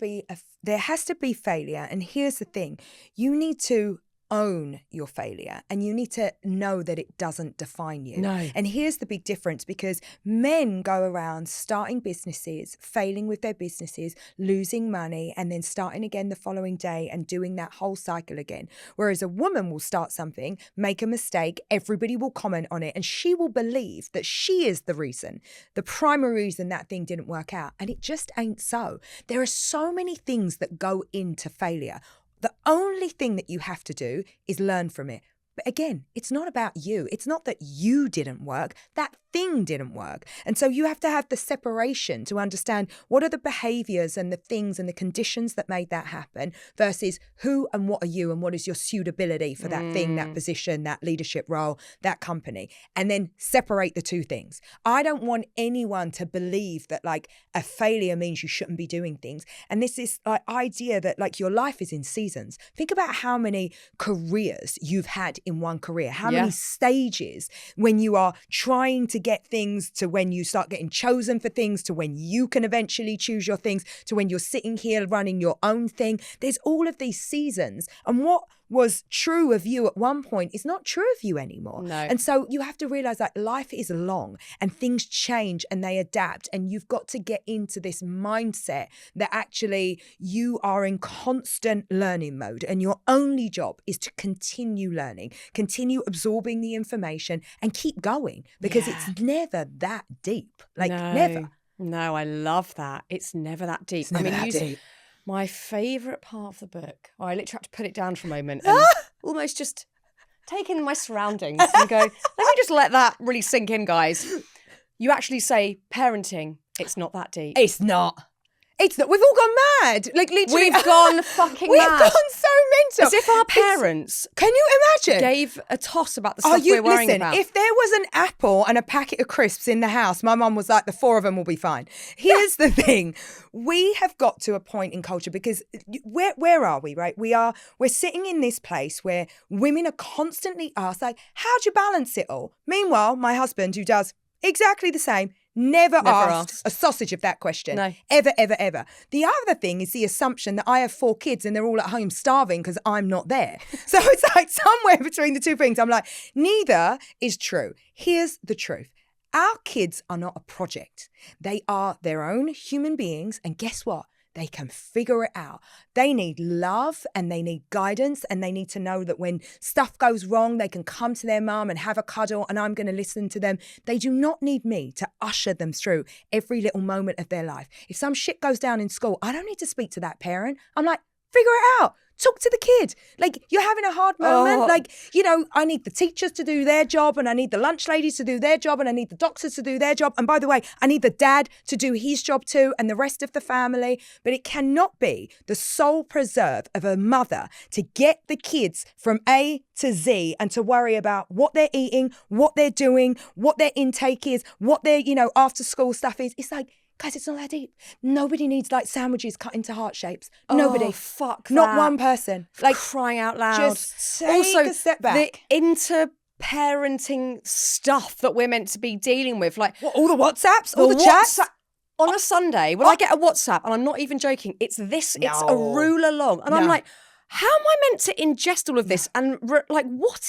Speaker 1: be failure. And here's the thing. You need to own your failure, and you need to know that it doesn't define you.
Speaker 2: No.
Speaker 1: And here's the big difference, because men go around starting businesses, failing with their businesses, losing money, and then starting again the following day and doing that whole cycle again. Whereas a woman will start something, make a mistake, everybody will comment on it, and she will believe that she is the reason, the primary reason that thing didn't work out. And it just ain't so. There are so many things that go into failure. The only thing that you have to do is learn from it. But again, it's not about you. It's not that you didn't work. That thing didn't work. And so you have to have the separation to understand what are the behaviors and the things and the conditions that made that happen versus who and what are you and what is your suitability for that thing, that position, that leadership role, that company. And then separate the two things. I don't want anyone to believe that like a failure means you shouldn't be doing things. And this is like idea that like your life is in seasons. Think about how many careers you've had in one career, how many stages when you are trying to get things, to when you start getting chosen for things, to when you can eventually choose your things, to when you're sitting here running your own thing. There's all of these seasons. And what was true of you at one point is not true of you anymore.
Speaker 2: No.
Speaker 1: And so you have to realize that life is long and things change and they adapt. And you've got to get into this mindset that actually you are in constant learning mode and your only job is to continue learning, continue absorbing the information and keep going, because it's never that deep. Like never.
Speaker 2: No, I love that. It's never that deep.
Speaker 1: It's never that deep.
Speaker 2: My favourite part of the book, I literally had to put it down for a moment and almost just take in my surroundings and go, let me just let that really sink in, guys. You actually say parenting, it's not that deep.
Speaker 1: It's not. It's not. We've all gone mad. Like literally.
Speaker 2: We've gone fucking
Speaker 1: We've
Speaker 2: mad.
Speaker 1: gone so mental.
Speaker 2: As if our parents
Speaker 1: can you imagine?
Speaker 2: Gave a toss about the stuff we're worrying about.
Speaker 1: If there was an apple and a packet of crisps in the house, my mum was like, the four of them will be fine. Here's the thing. We have got to a point in culture, because where are we, right? We're sitting in this place where women are constantly asked, like, how'd you balance it all? Meanwhile, my husband, who does exactly the same, never asked a sausage of that question.
Speaker 2: No.
Speaker 1: Ever, ever, ever. The other thing is the assumption that I have 4 kids and they're all at home starving because I'm not there. So it's like somewhere between the two things. I'm like, neither is true. Here's the truth. Our kids are not a project. They are their own human beings. And guess what? They can figure it out. They need love and they need guidance, and they need to know that when stuff goes wrong, they can come to their mum and have a cuddle and I'm going to listen to them. They do not need me to usher them through every little moment of their life. If some shit goes down in school, I don't need to speak to that parent. I'm like, figure it out. Talk to the kid. Like, you're having a hard moment. Like, you know, I need the teachers to do their job, and I need the lunch ladies to do their job, and I need the doctors to do their job. And by the way, I need the dad to do his job too, and the rest of the family. But it cannot be the sole preserve of a mother to get the kids from A to Z and to worry about what they're eating, what they're doing, what their intake is, what their, you know, after school stuff is. It's like, guys, it's not that deep. Nobody needs like sandwiches cut into heart shapes. Nobody.
Speaker 2: Oh, fuck that.
Speaker 1: Not one person. Like,
Speaker 2: crying out loud.
Speaker 1: Just take a step back.
Speaker 2: The inter-parenting stuff that we're meant to be dealing with. Like,
Speaker 1: what, all the WhatsApps, all the chats?
Speaker 2: On a Sunday, when I get a WhatsApp, and I'm not even joking, it's a ruler long. And I'm like, how am I meant to ingest all of this? And like, what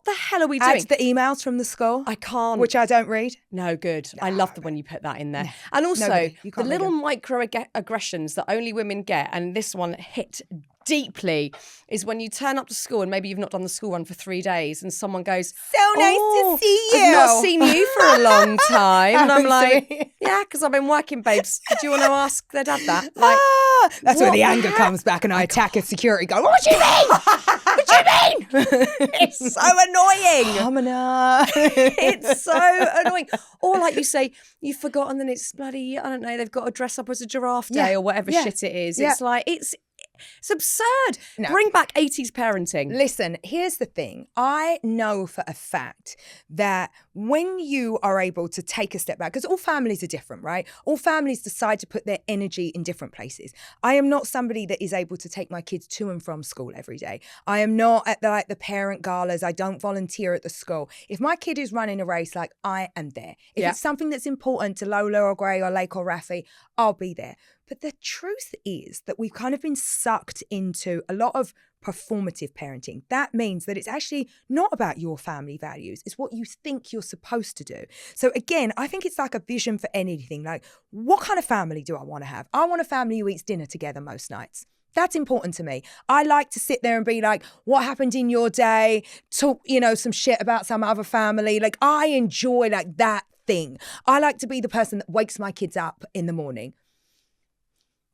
Speaker 2: the hell are we doing?
Speaker 1: Add the emails from the school.
Speaker 2: I can't.
Speaker 1: Which I don't read.
Speaker 2: No, good. I love the when you put that in there. And also, the little microaggressions that only women get, and this one hit deeply is when you turn up to school and maybe you've not done the school run for 3 days and someone goes,
Speaker 1: So nice to see you.
Speaker 2: I've not seen you for a long time. And I'm like,
Speaker 1: sweet.
Speaker 2: yeah, because I've been working, babes. Did you want to ask their dad that? Like,
Speaker 1: That's where
Speaker 2: what
Speaker 1: the
Speaker 2: the
Speaker 1: anger
Speaker 2: heck?
Speaker 1: comes back and I attack a security guard. What do you mean? What do you mean?
Speaker 2: It's so annoying.
Speaker 1: Hamana.
Speaker 2: It's so annoying. Or like you say, you've forgotten that it's bloody, I don't know, they've got to dress up as a giraffe day or whatever shit it is.
Speaker 1: Yeah.
Speaker 2: It's like, it's absurd.
Speaker 1: No.
Speaker 2: Bring back 80s parenting.
Speaker 1: Listen, here's the thing. I know for a fact that when you are able to take a step back, because all families are different, right? All families decide to put their energy in different places. I am not somebody that is able to take my kids to and from school every day. I am not at the parent galas. I don't volunteer at the school. If my kid is running a race, like, I am there. If it's something that's important to Lola or Gray or Lake or Rafi, I'll be there. But the truth is that we've kind of been sucked into a lot of performative parenting. That means that it's actually not about your family values. It's what you think you're supposed to do. So again, I think it's like a vision for anything. Like, what kind of family do I want to have? I want a family who eats dinner together most nights. That's important to me. I like to sit there and be like, what happened in your day? Talk, some shit about some other family. Like, I enjoy like that thing. I like to be the person that wakes my kids up in the morning.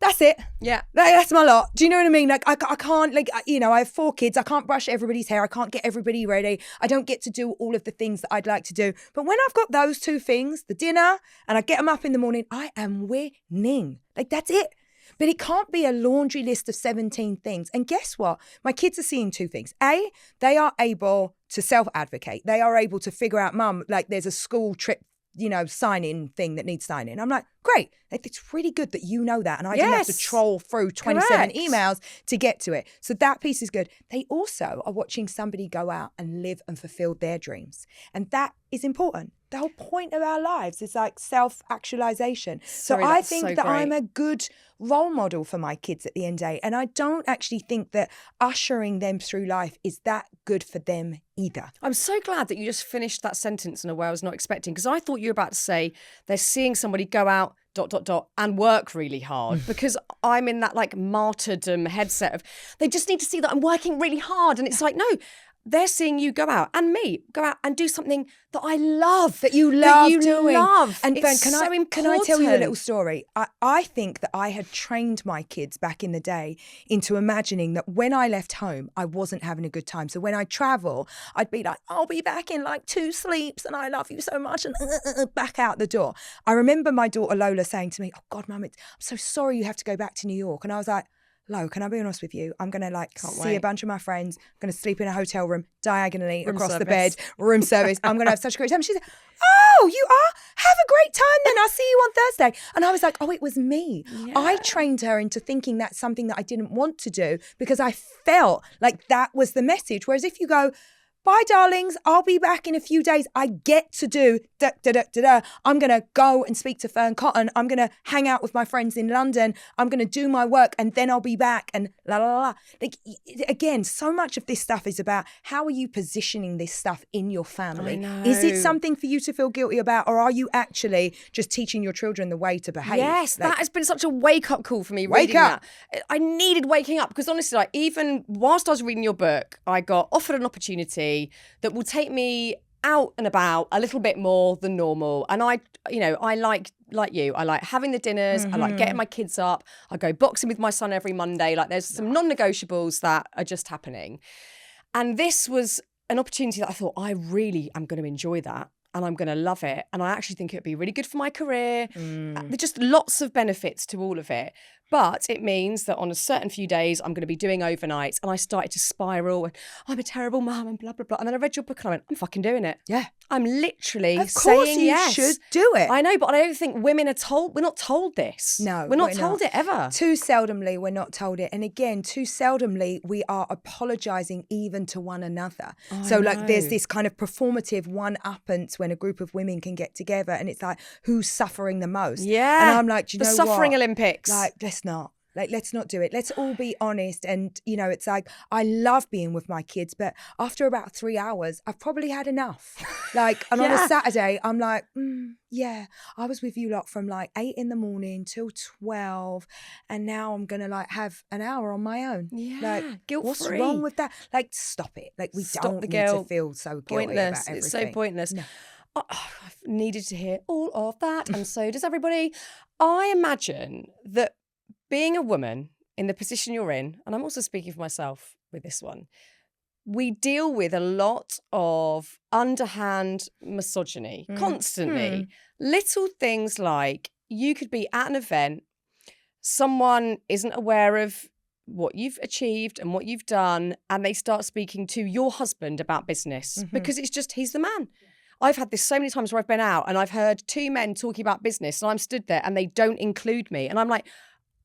Speaker 1: That's it.
Speaker 2: Yeah.
Speaker 1: That's my lot. Do you know what I mean? Like, I can't, I have 4 kids. I can't brush everybody's hair. I can't get everybody ready. I don't get to do all of the things that I'd like to do. But when I've got those 2 things, the dinner, and I get them up in the morning, I am winning. Like, that's it. But it can't be a laundry list of 17 things. And guess what? My kids are seeing 2 things. A, they are able to self-advocate. They are able to figure out, Mum, like, there's a school trip, sign-in thing that needs sign-in. I'm like, great. It's really good that you know that. And I didn't have to troll through 27 emails to get to it. So that piece is good. They also are watching somebody go out and live and fulfill their dreams. And that is important. The whole point of our lives is like self-actualization. So I think that I'm a good role model for my kids at the end of the day. And I don't actually think that ushering them through life is that good for them either.
Speaker 2: I'm so glad that you just finished that sentence in a way I was not expecting, because I thought you were about to say they're seeing somebody go out ... and work really hard, because I'm in that like martyrdom headset of they just need to see that I'm working really hard. And it's like, no, they're seeing you go out and me go out and do something that I love.
Speaker 1: That you love doing.
Speaker 2: And
Speaker 1: Fearne, can I tell you a little story? I think that I had trained my kids back in the day into imagining that when I left home, I wasn't having a good time. So when I travel, I'd be like, I'll be back in like 2 sleeps and I love you so much, and back out the door. I remember my daughter Lola saying to me, oh God, Mum, I'm so sorry you have to go back to New York. And I was like, Lo, can I be honest with you? I'm going to see a bunch of my friends. I'm going to sleep in a hotel room diagonally across the bed, room service. I'm going to have such a great time. She said, oh, you are? Have a great time then. I'll see you on Thursday. And I was like, oh, it was me. Yeah. I trained her into thinking that's something that I didn't want to do because I felt like that was the message. Whereas if you go, bye, darlings, I'll be back in a few days. I get to do I'm going to go and speak to Fearne Cotton. I'm going to hang out with my friends in London. I'm going to do my work and then I'll be back and la, la, la. Like, again, so much of this stuff is about how are you positioning this stuff in your family? Is it something for you to feel guilty about, or are you actually just teaching your children the way to behave?
Speaker 2: Yes, that has been such a wake-up call for me. Wake up. That. I needed waking up because honestly, like, even whilst I was reading your book, I got offered an opportunity that will take me out and about a little bit more than normal. And I like you, I like having the dinners, I like getting my kids up, I go boxing with my son every Monday. Like, there's some non-negotiables that are just happening. And this was an opportunity that I thought, I really am going to enjoy that. And I'm going to love it. And I actually think it would be really good for my career. There's just lots of benefits to all of it. But it means that on a certain few days, I'm going to be doing overnights. And I started to spiral. And I'm a terrible mum and blah, blah, blah. And then I read your book and I went, I'm fucking doing it.
Speaker 1: Yeah.
Speaker 2: I'm literally
Speaker 1: of course
Speaker 2: saying
Speaker 1: you
Speaker 2: yes.
Speaker 1: should do it.
Speaker 2: I know, but I don't think women are told. We're not told this.
Speaker 1: No,
Speaker 2: we're not told it ever.
Speaker 1: Too seldomly, we're not told it. And again, too seldomly, we are apologising even to one another. So like there's this kind of performative one-uppance when a group of women can get together and it's like, who's suffering the most?
Speaker 2: Yeah.
Speaker 1: And I'm like, do you know what?
Speaker 2: The suffering Olympics.
Speaker 1: Like, let's not. Like, let's not do it. Let's all be honest. And, you know, it's like, I love being with my kids, but after about 3 hours, I've probably had enough. Like, and on a Saturday, I'm like, yeah, I was with you lot from like 8 a.m. till 12. And now I'm going to like have an hour on my own.
Speaker 2: Yeah.
Speaker 1: Like,
Speaker 2: Guilt-free.
Speaker 1: what's wrong with that? Like, stop it. Like, we don't need to feel so guilty about everything.
Speaker 2: It's so pointless.
Speaker 1: No.
Speaker 2: Oh, I've needed to hear all of that, and so does everybody. I imagine that being a woman in the position you're in, and I'm also speaking for myself with this one, we deal with a lot of underhand misogyny constantly. Little things like you could be at an event, someone isn't aware of what you've achieved and what you've done, and they start speaking to your husband about business because it's just, he's the man. I've had this so many times where I've been out and I've heard two men talking about business and I'm stood there and they don't include me. And I'm like,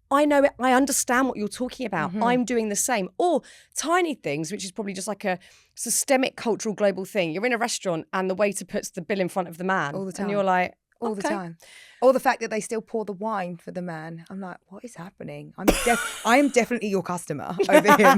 Speaker 2: I know it. I understand what you're talking about. I'm doing the same. Or tiny things, which is probably just like a systemic cultural global thing. You're in a restaurant and the waiter puts the bill in front of the man.
Speaker 1: All the time.
Speaker 2: And you're like,
Speaker 1: all the time. Or the fact that they still pour the wine for the man. I'm like, what is happening? I am definitely your customer over here.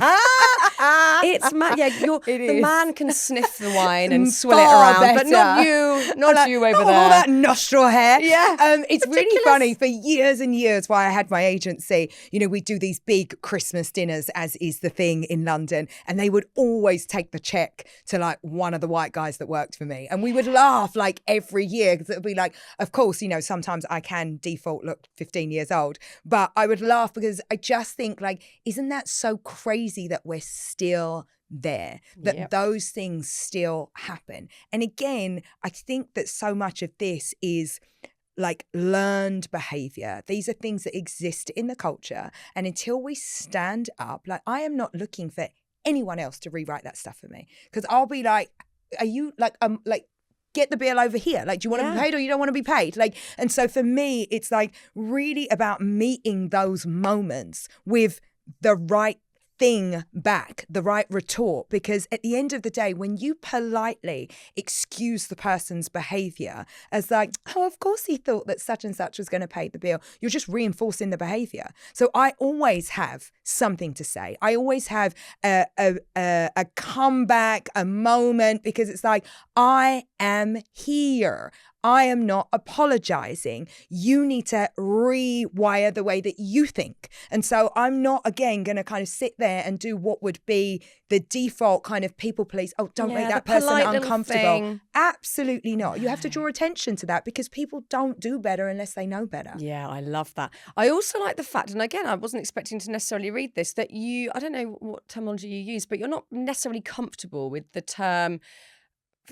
Speaker 2: It's mad. Yeah, the man can sniff the wine and swill it
Speaker 1: Far
Speaker 2: around, but not
Speaker 1: better.
Speaker 2: you. Not
Speaker 1: like,
Speaker 2: you over
Speaker 1: not
Speaker 2: there.
Speaker 1: All that nostril hair.
Speaker 2: Yeah.
Speaker 1: It's really funny. For years and years, while I had my agency, you know, we do these big Christmas dinners, as is the thing in London, and they would always take the check to like one of the white guys that worked for me, and we would laugh like every year because it would be like, of course, you know, sometimes I can default look 15 years old, but I would laugh because I just think like, isn't that so crazy that we're still there, that those things still happen? And again, I think that so much of this is like learned behavior. These are things that exist in the culture. And until we stand up, like I am not looking for anyone else to rewrite that stuff for me. Because I'll be like, are you like get the bill over here. Like, do you want to be paid or you don't want to be paid? Like, and so for me, it's like really about meeting those moments with the right thing back, the right retort, because at the end of the day, when you politely excuse the person's behavior as like, oh, of course he thought that such and such was going to pay the bill, you're just reinforcing the behavior. So I always have something to say. I always have a comeback, a moment, because it's like, I am here. I am not apologizing. You need to rewire the way that you think. And so I'm not, again, going to kind of sit there and do what would be the default kind of people please. Oh, don't make that person uncomfortable. Absolutely not. You have to draw attention to that because people don't do better unless they know better.
Speaker 2: Yeah, I love that. I also like the fact, and again, I wasn't expecting to necessarily read this, that you, I don't know what terminology you use, but you're not necessarily comfortable with the term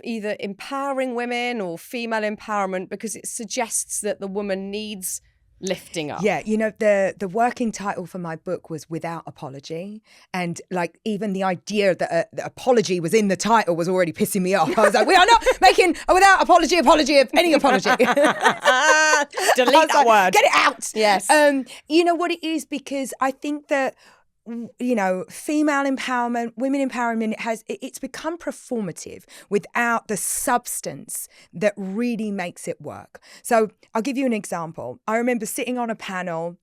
Speaker 2: either empowering women or female empowerment because it suggests that the woman needs lifting up.
Speaker 1: Yeah, you know, the working title for my book was Without Apology. And like even the idea that the apology was in the title was already pissing me off. I was like, we are not making a without apology of any apology.
Speaker 2: Delete that word.
Speaker 1: Get it out.
Speaker 2: Yes.
Speaker 1: You know what it is? Because I think that, you know, female empowerment, women empowerment, it's become performative without the substance that really makes it work. So I'll give you an example. I remember sitting on a panel.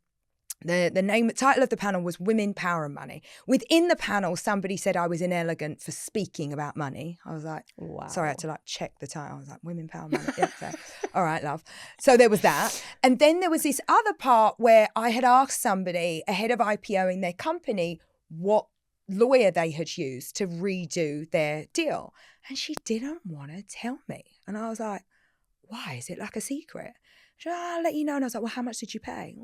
Speaker 1: The title of the panel was Women, Power and Money. Within the panel, somebody said I was inelegant for speaking about money. I was like, wow. Sorry, I had to like check the title. I was like, Women, Power, Money. Yeah, so, all right, love. So there was that. And then there was this other part where I had asked somebody ahead of IPOing their company what lawyer they had used to redo their deal. And she didn't want to tell me. And I was like, why? Is it like a secret? She said, I'll let you know. And I was like, well, how much did you pay?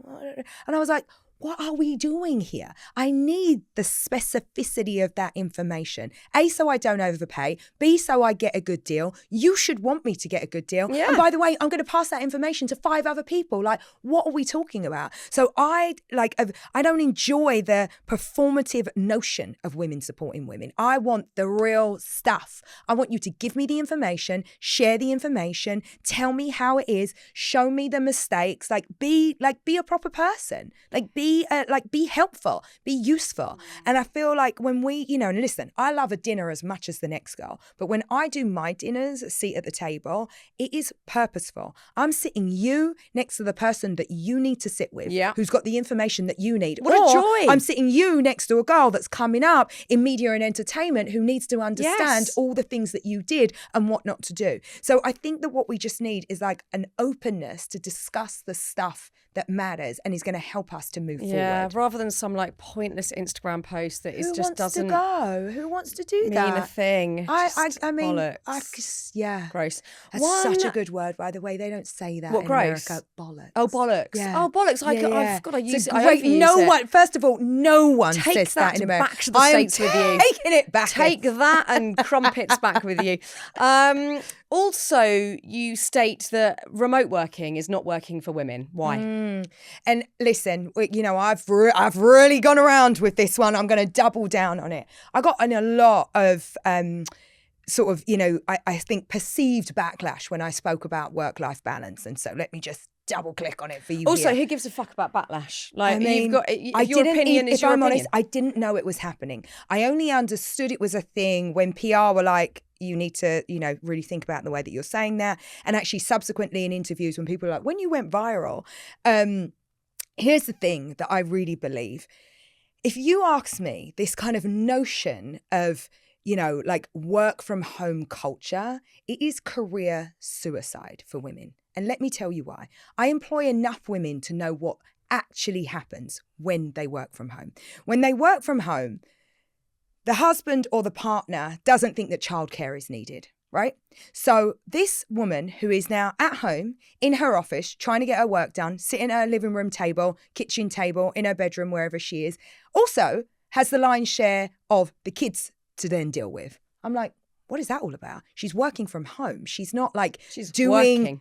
Speaker 1: And I was like, what are we doing here? I need the specificity of that information. A, so I don't overpay. B, so I get a good deal. You should want me to get a good deal. Yeah. And by the way, I'm going to pass that information to 5 other people. Like, what are we talking about? So I don't enjoy the performative notion of women supporting women. I want the real stuff. I want you to give me the information, share the information, tell me how it is, show me the mistakes, be a proper person. Like, be be helpful, be useful. And I feel like when we, and listen, I love a dinner as much as the next girl, but when I do my dinners, seat at the table, it is purposeful. I'm sitting you next to the person that you need to sit with, who's got the information that you need.
Speaker 2: What a joy.
Speaker 1: I'm sitting you next to a girl that's coming up in media and entertainment who needs to understand all the things that you did and what not to do. So I think that what we just need is like an openness to discuss the stuff that matters and is going to help us to move forward.
Speaker 2: Rather than some like pointless Instagram post that doesn't
Speaker 1: go. Who wants to do that?
Speaker 2: Mean a thing.
Speaker 1: I mean,
Speaker 2: bollocks. Gross.
Speaker 1: That's such a good word, by the way. They don't say that in
Speaker 2: gross?
Speaker 1: America. Bollocks.
Speaker 2: Oh, bollocks.
Speaker 1: Yeah.
Speaker 2: Oh, bollocks. God, I use it.
Speaker 1: Great. First of all, no one says that in America.
Speaker 2: Back to the States with you.
Speaker 1: Taking it back.
Speaker 2: Take that and crumpets back with you. Also, you state that remote working is not working for women. Why?
Speaker 1: And listen, I've really gone around with this one. I'm going to double down on it. I got in a lot of sort of, I think perceived backlash when I spoke about work-life balance. And so let me just double click on it for you.
Speaker 2: Also,
Speaker 1: here.
Speaker 2: Who gives a fuck about backlash? Like,
Speaker 1: I mean,
Speaker 2: your opinion is
Speaker 1: if
Speaker 2: your
Speaker 1: I'm
Speaker 2: opinion.
Speaker 1: honest, I didn't know it was happening. I only understood it was a thing when PR were like, you need to, really think about the way that you're saying that. And actually subsequently in interviews when people are like, when you went viral, here's the thing that I really believe. If you ask me, this kind of notion of, like work from home culture, it is career suicide for women. And let me tell you why. I employ enough women to know what actually happens when they work from home. When they work from home, the husband or the partner doesn't think that childcare is needed, right? So this woman who is now at home in her office, trying to get her work done, sitting at her living room table, kitchen table, in her bedroom, wherever she is, also has the lion's share of the kids to then deal with. I'm like, what is that all about? She's working from home. She's not like
Speaker 2: She's
Speaker 1: working.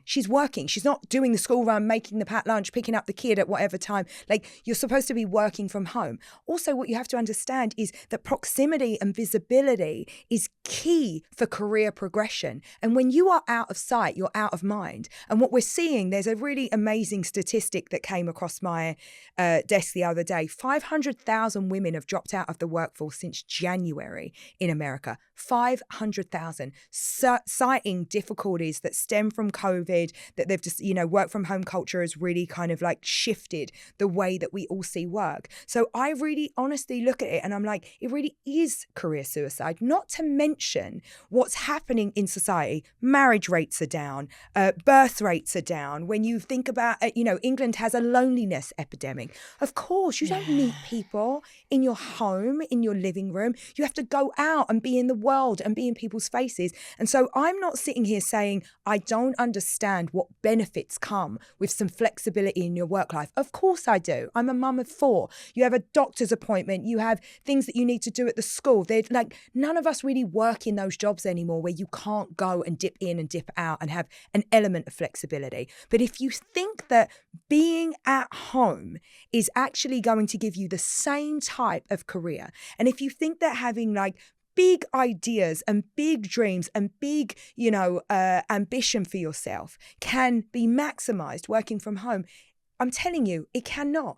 Speaker 1: She's not doing the school run, making the packed lunch, picking up the kid at whatever time. Like, you're supposed to be working from home. Also, what you have to understand is that proximity and visibility is key for career progression. And when you are out of sight, you're out of mind. And what we're seeing, there's a really amazing statistic that came across my desk the other day. 500,000 women have dropped out of the workforce since January in America. 500,000, citing difficulties that stem from COVID, that they've just, work from home culture has really kind of like shifted the way that we all see work. So I really honestly look at it and I'm like, it really is career suicide, not to mention what's happening in society. Marriage rates are down, birth rates are down. When you think about, England has a loneliness epidemic. Of course, you don't meet people in your home, in your living room. You have to go out and be in the world and be in people's faces. And so I'm not sitting here saying I don't understand what benefits come with some flexibility in your work life. Of course I do. I'm a mum of 4. You have a doctor's appointment. You have things that you need to do at the school. They're like, none of us really work in those jobs anymore where you can't go and dip in and dip out and have an element of flexibility. But if you think that being at home is actually going to give you the same type of career, and if you think that having like big ideas and big dreams and big, ambition for yourself can be maximized working from home, I'm telling you, it cannot.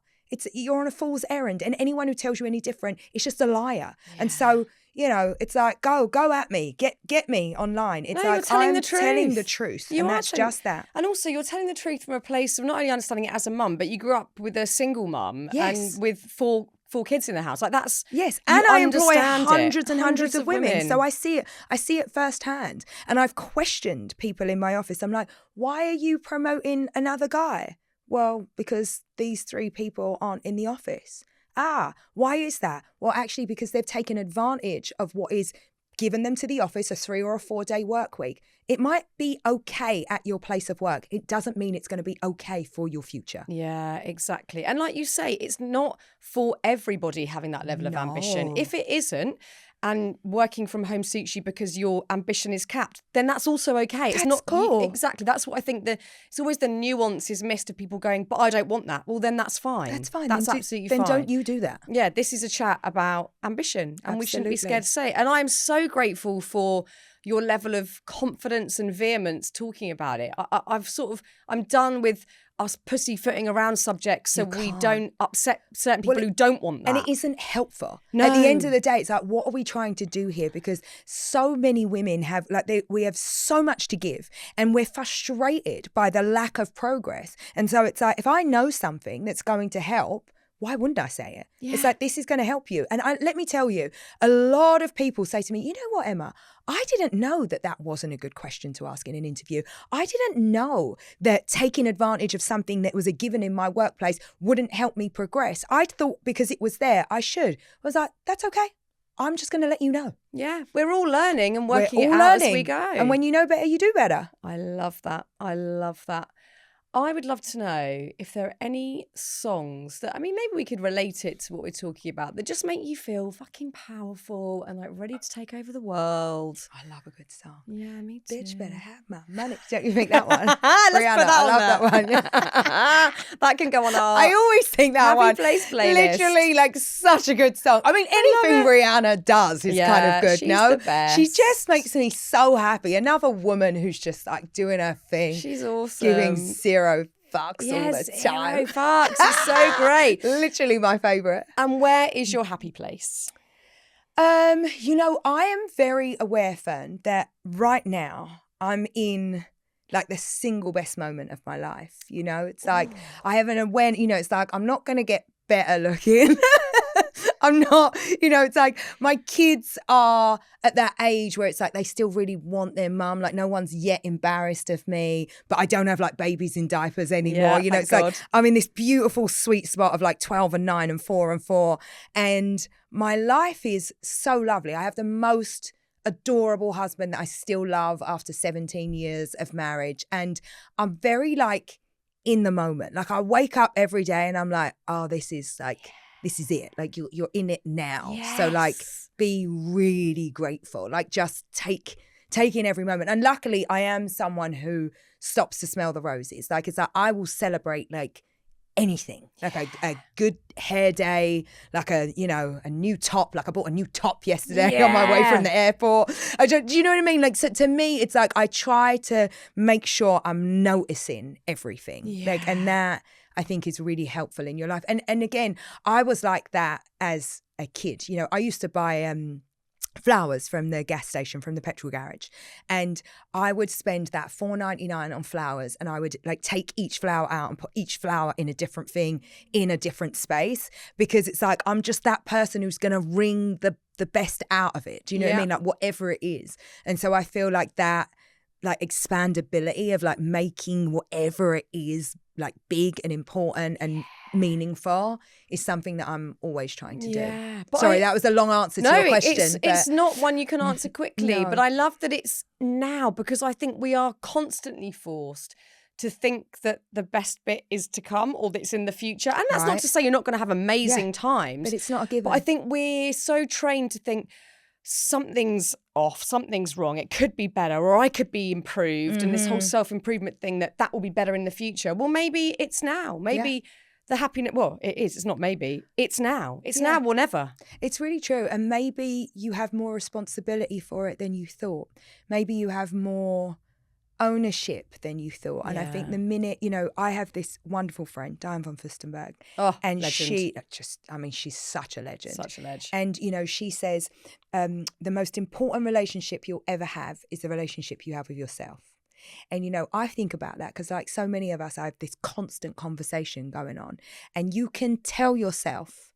Speaker 1: You're on a fool's errand, and anyone who tells you any different is just a liar. Yeah. And so, it's like, go at me, get me online. It's like, I'm telling the truth. And that's just that.
Speaker 2: And also, you're telling the truth from a place of not only understanding it as a mum, but you grew up with a single mum and with four kids in the house. Like, that's...
Speaker 1: Yes, and I employ hundreds and hundreds of women. So I see it firsthand. And I've questioned people in my office. I'm like, why are you promoting another guy? Well, because these 3 people aren't in the office. Why is that? Well, actually, because they've taken advantage of what is given them to the office, a 3 or a 4-day work week. It might be okay at your place of work. It doesn't mean it's going to be okay for your future.
Speaker 2: Yeah, exactly. And like you say, it's not for everybody having that level of ambition. If it isn't, and working from home suits you because your ambition is capped, then that's also okay. It's not
Speaker 1: cool.
Speaker 2: Exactly. That's what I think. It's always the nuance is missed of people going, but I don't want that. Well, then that's fine.
Speaker 1: That's fine.
Speaker 2: That's absolutely fine.
Speaker 1: Then don't you do that.
Speaker 2: Yeah, this is a chat about ambition, and we shouldn't be scared to say it. And I'm so grateful for your level of confidence and vehemence talking about it. I'm done with us pussyfooting around subjects so we don't upset certain people who don't want that.
Speaker 1: And it isn't helpful.
Speaker 2: No.
Speaker 1: At the end of the day, it's like, what are we trying to do here? Because so many women have, we have so much to give, and we're frustrated by the lack of progress. And so it's like, if I know something that's going to help, why wouldn't I say it?
Speaker 2: Yeah.
Speaker 1: It's like, this is going to help you. And let me tell you, a lot of people say to me, you know what, Emma, I didn't know that wasn't a good question to ask in an interview. I didn't know that taking advantage of something that was a given in my workplace wouldn't help me progress. I thought because it was there, I should. I was like, that's okay. I'm just going to let you know.
Speaker 2: Yeah, we're all learning and working it out as we go.
Speaker 1: And when you know better, you do better.
Speaker 2: I love that. I love that. I would love to know if there are any songs that, I mean, maybe we could relate it to what we're talking about, that just make you feel fucking powerful and like ready to take over the world.
Speaker 1: I love a good song.
Speaker 2: Yeah, me too.
Speaker 1: Bitch better have my money. Don't you think that one?
Speaker 2: Let's
Speaker 1: Rihanna,
Speaker 2: put that
Speaker 1: I love
Speaker 2: that one. That can go on our
Speaker 1: I always think that
Speaker 2: Happy
Speaker 1: one.
Speaker 2: Place playlist.
Speaker 1: Literally, like, such a good song. I mean, anything Rihanna does is kind of good,
Speaker 2: she's
Speaker 1: no?
Speaker 2: the best.
Speaker 1: She just makes me so happy. Another woman who's just like doing her thing.
Speaker 2: She's awesome.
Speaker 1: Giving zero fucks all the time.
Speaker 2: Zero fucks. It's so great.
Speaker 1: Literally my favourite.
Speaker 2: And where is your happy place?
Speaker 1: You know, I am very aware, Fearne, that right now I'm in like the single best moment of my life. You know, it's like I have an awareness, you know, it's like I'm not going to get better looking. I'm not, you know, it's like my kids are at that age where it's like they still really want their mum. Like no one's yet embarrassed of me, but I don't have like babies in diapers anymore.
Speaker 2: Yeah,
Speaker 1: you know, it's like I'm in this beautiful sweet spot of like 12 and 9 and 4 and 4. And my life is so lovely. I have the most adorable husband that I still love after 17 years of marriage. And I'm very like in the moment. Like I wake up every day and I'm like, oh, this is it. Like you're in it now.
Speaker 2: Yes.
Speaker 1: So like be really grateful. Like just take in every moment. And luckily I am someone who stops to smell the roses. Like it's like I will celebrate like anything. Like a good hair day, like a new top. Like I bought a new top yesterday on my way from the airport. Do you know what I mean? Like so to me it's like I try to make sure I'm noticing everything.
Speaker 2: Yeah.
Speaker 1: Like and that I think is really helpful in your life. And again, I was like that as a kid. You know, I used to buy flowers from the gas station, from the petrol garage, and I would spend that $4.99 on flowers, and I would like take each flower out and put each flower in a different thing in a different space, because it's like I'm just that person who's going to wring the best out of it. Do you know what I mean? Like whatever it is. And so I feel like that like expandability of like making whatever it is like big and important and meaningful is something that I'm always trying to do. Sorry, that was a long answer to your question.
Speaker 2: It's not one you can answer quickly,
Speaker 1: No.
Speaker 2: but I love that it's now, because I think we are constantly forced to think that the best bit is to come or that it's in the future. And that's not to say you're not going to have amazing times.
Speaker 1: But it's not a given.
Speaker 2: But I think we're so trained to think something's off, something's wrong, it could be better, or I could be improved, and this whole self-improvement thing that will be better in the future. Well, maybe it's now. Maybe the happiness, well, it is. It's not maybe. It's now. It's now or never.
Speaker 1: It's really true. And maybe you have more responsibility for it than you thought. Maybe you have more ownership than you thought. And I think the minute, you know, I have this wonderful friend, Diane von Furstenberg.
Speaker 2: Oh,
Speaker 1: and
Speaker 2: legend.
Speaker 1: she's such a legend.
Speaker 2: Such a legend.
Speaker 1: And, you know, she says the most important relationship you'll ever have is the relationship you have with yourself. And, you know, I think about that because like so many of us, I have this constant conversation going on, and you can tell yourself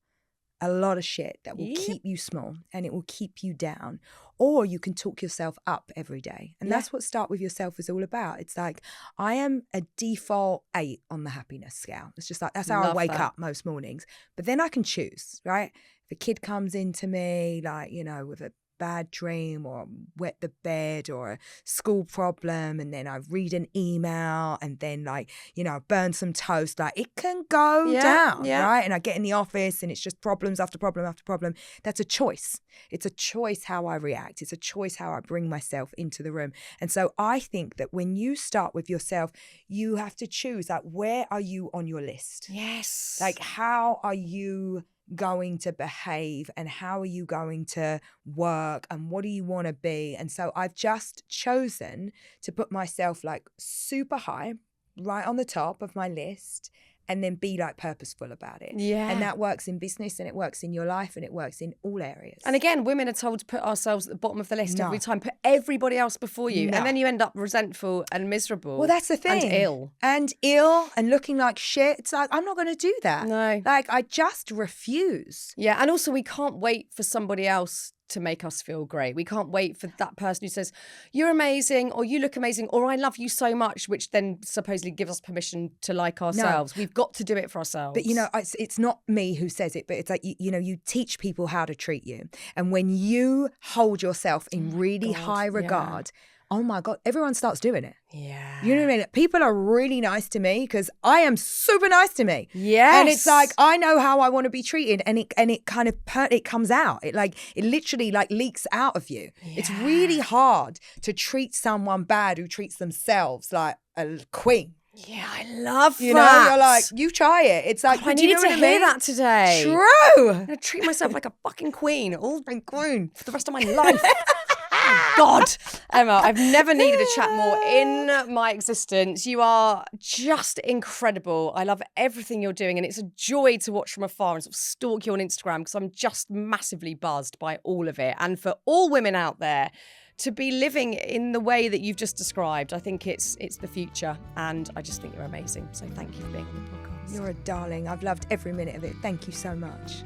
Speaker 1: a lot of shit that will keep you small and it will keep you down. Or you can talk yourself up every day. And that's what Start With Yourself is all about. It's like, I am a default 8 on the happiness scale. It's just like, that's how I wake up most mornings. But then I can choose, right? If a kid comes into me, like, you know, with a bad dream or wet the bed or a school problem, and then I read an email and then like, you know, I burn some toast, like it can go down, right? And I get in the office and it's just problems after problem after problem. That's a choice. It's a choice how I react. It's a choice how I bring myself into the room. And so I think that when you start with yourself, you have to choose like, where are you on your list?
Speaker 2: Yes.
Speaker 1: Like, how are you going to behave and how are you going to work and what do you want to be? And so I've just chosen to put myself like super high, right on the top of my list, and then be like purposeful about it.
Speaker 2: Yeah.
Speaker 1: And that works in business and it works in your life and it works in all areas.
Speaker 2: And again, women are told to put ourselves at the bottom of the list
Speaker 1: No.
Speaker 2: every time, put everybody else before you.
Speaker 1: No.
Speaker 2: And then you end up resentful and miserable.
Speaker 1: Well, that's the thing.
Speaker 2: And ill.
Speaker 1: And looking like shit. It's like, I'm not going to do that.
Speaker 2: No.
Speaker 1: Like, I just refuse.
Speaker 2: Yeah. And also, we can't wait for somebody else to make us feel great. We can't wait for that person who says, you're amazing, or you look amazing, or I love you so much, which then supposedly gives us permission to like ourselves. No. We've got to do it for ourselves.
Speaker 1: But, you know, it's not me who says it, but it's like, you know, you teach people how to treat you. And when you hold yourself in really high regard, oh my God, everyone starts doing it.
Speaker 2: Yeah.
Speaker 1: You know what I mean? People are really nice to me because I am super nice to me.
Speaker 2: Yes.
Speaker 1: And it's like, I know how I want to be treated, and it kind of, it comes out. It literally like leaks out of you. Yeah. It's really hard to treat someone bad who treats themselves like a queen.
Speaker 2: Yeah, I love that.
Speaker 1: You know, you're like, you try it. It's like,
Speaker 2: I needed to hear that today.
Speaker 1: True.
Speaker 2: I'm going to treat myself like a fucking queen, all queen for the rest of my life. Oh, God. Emma, I've never needed a chat more in my existence. You are just incredible. I love everything you're doing, and it's a joy to watch from afar and sort of stalk you on Instagram because I'm just massively buzzed by all of it. And for all women out there to be living in the way that you've just described, I think it's the future, and I just think you're amazing. So thank you for being on the podcast.
Speaker 1: You're a darling. I've loved every minute of it. Thank you so much.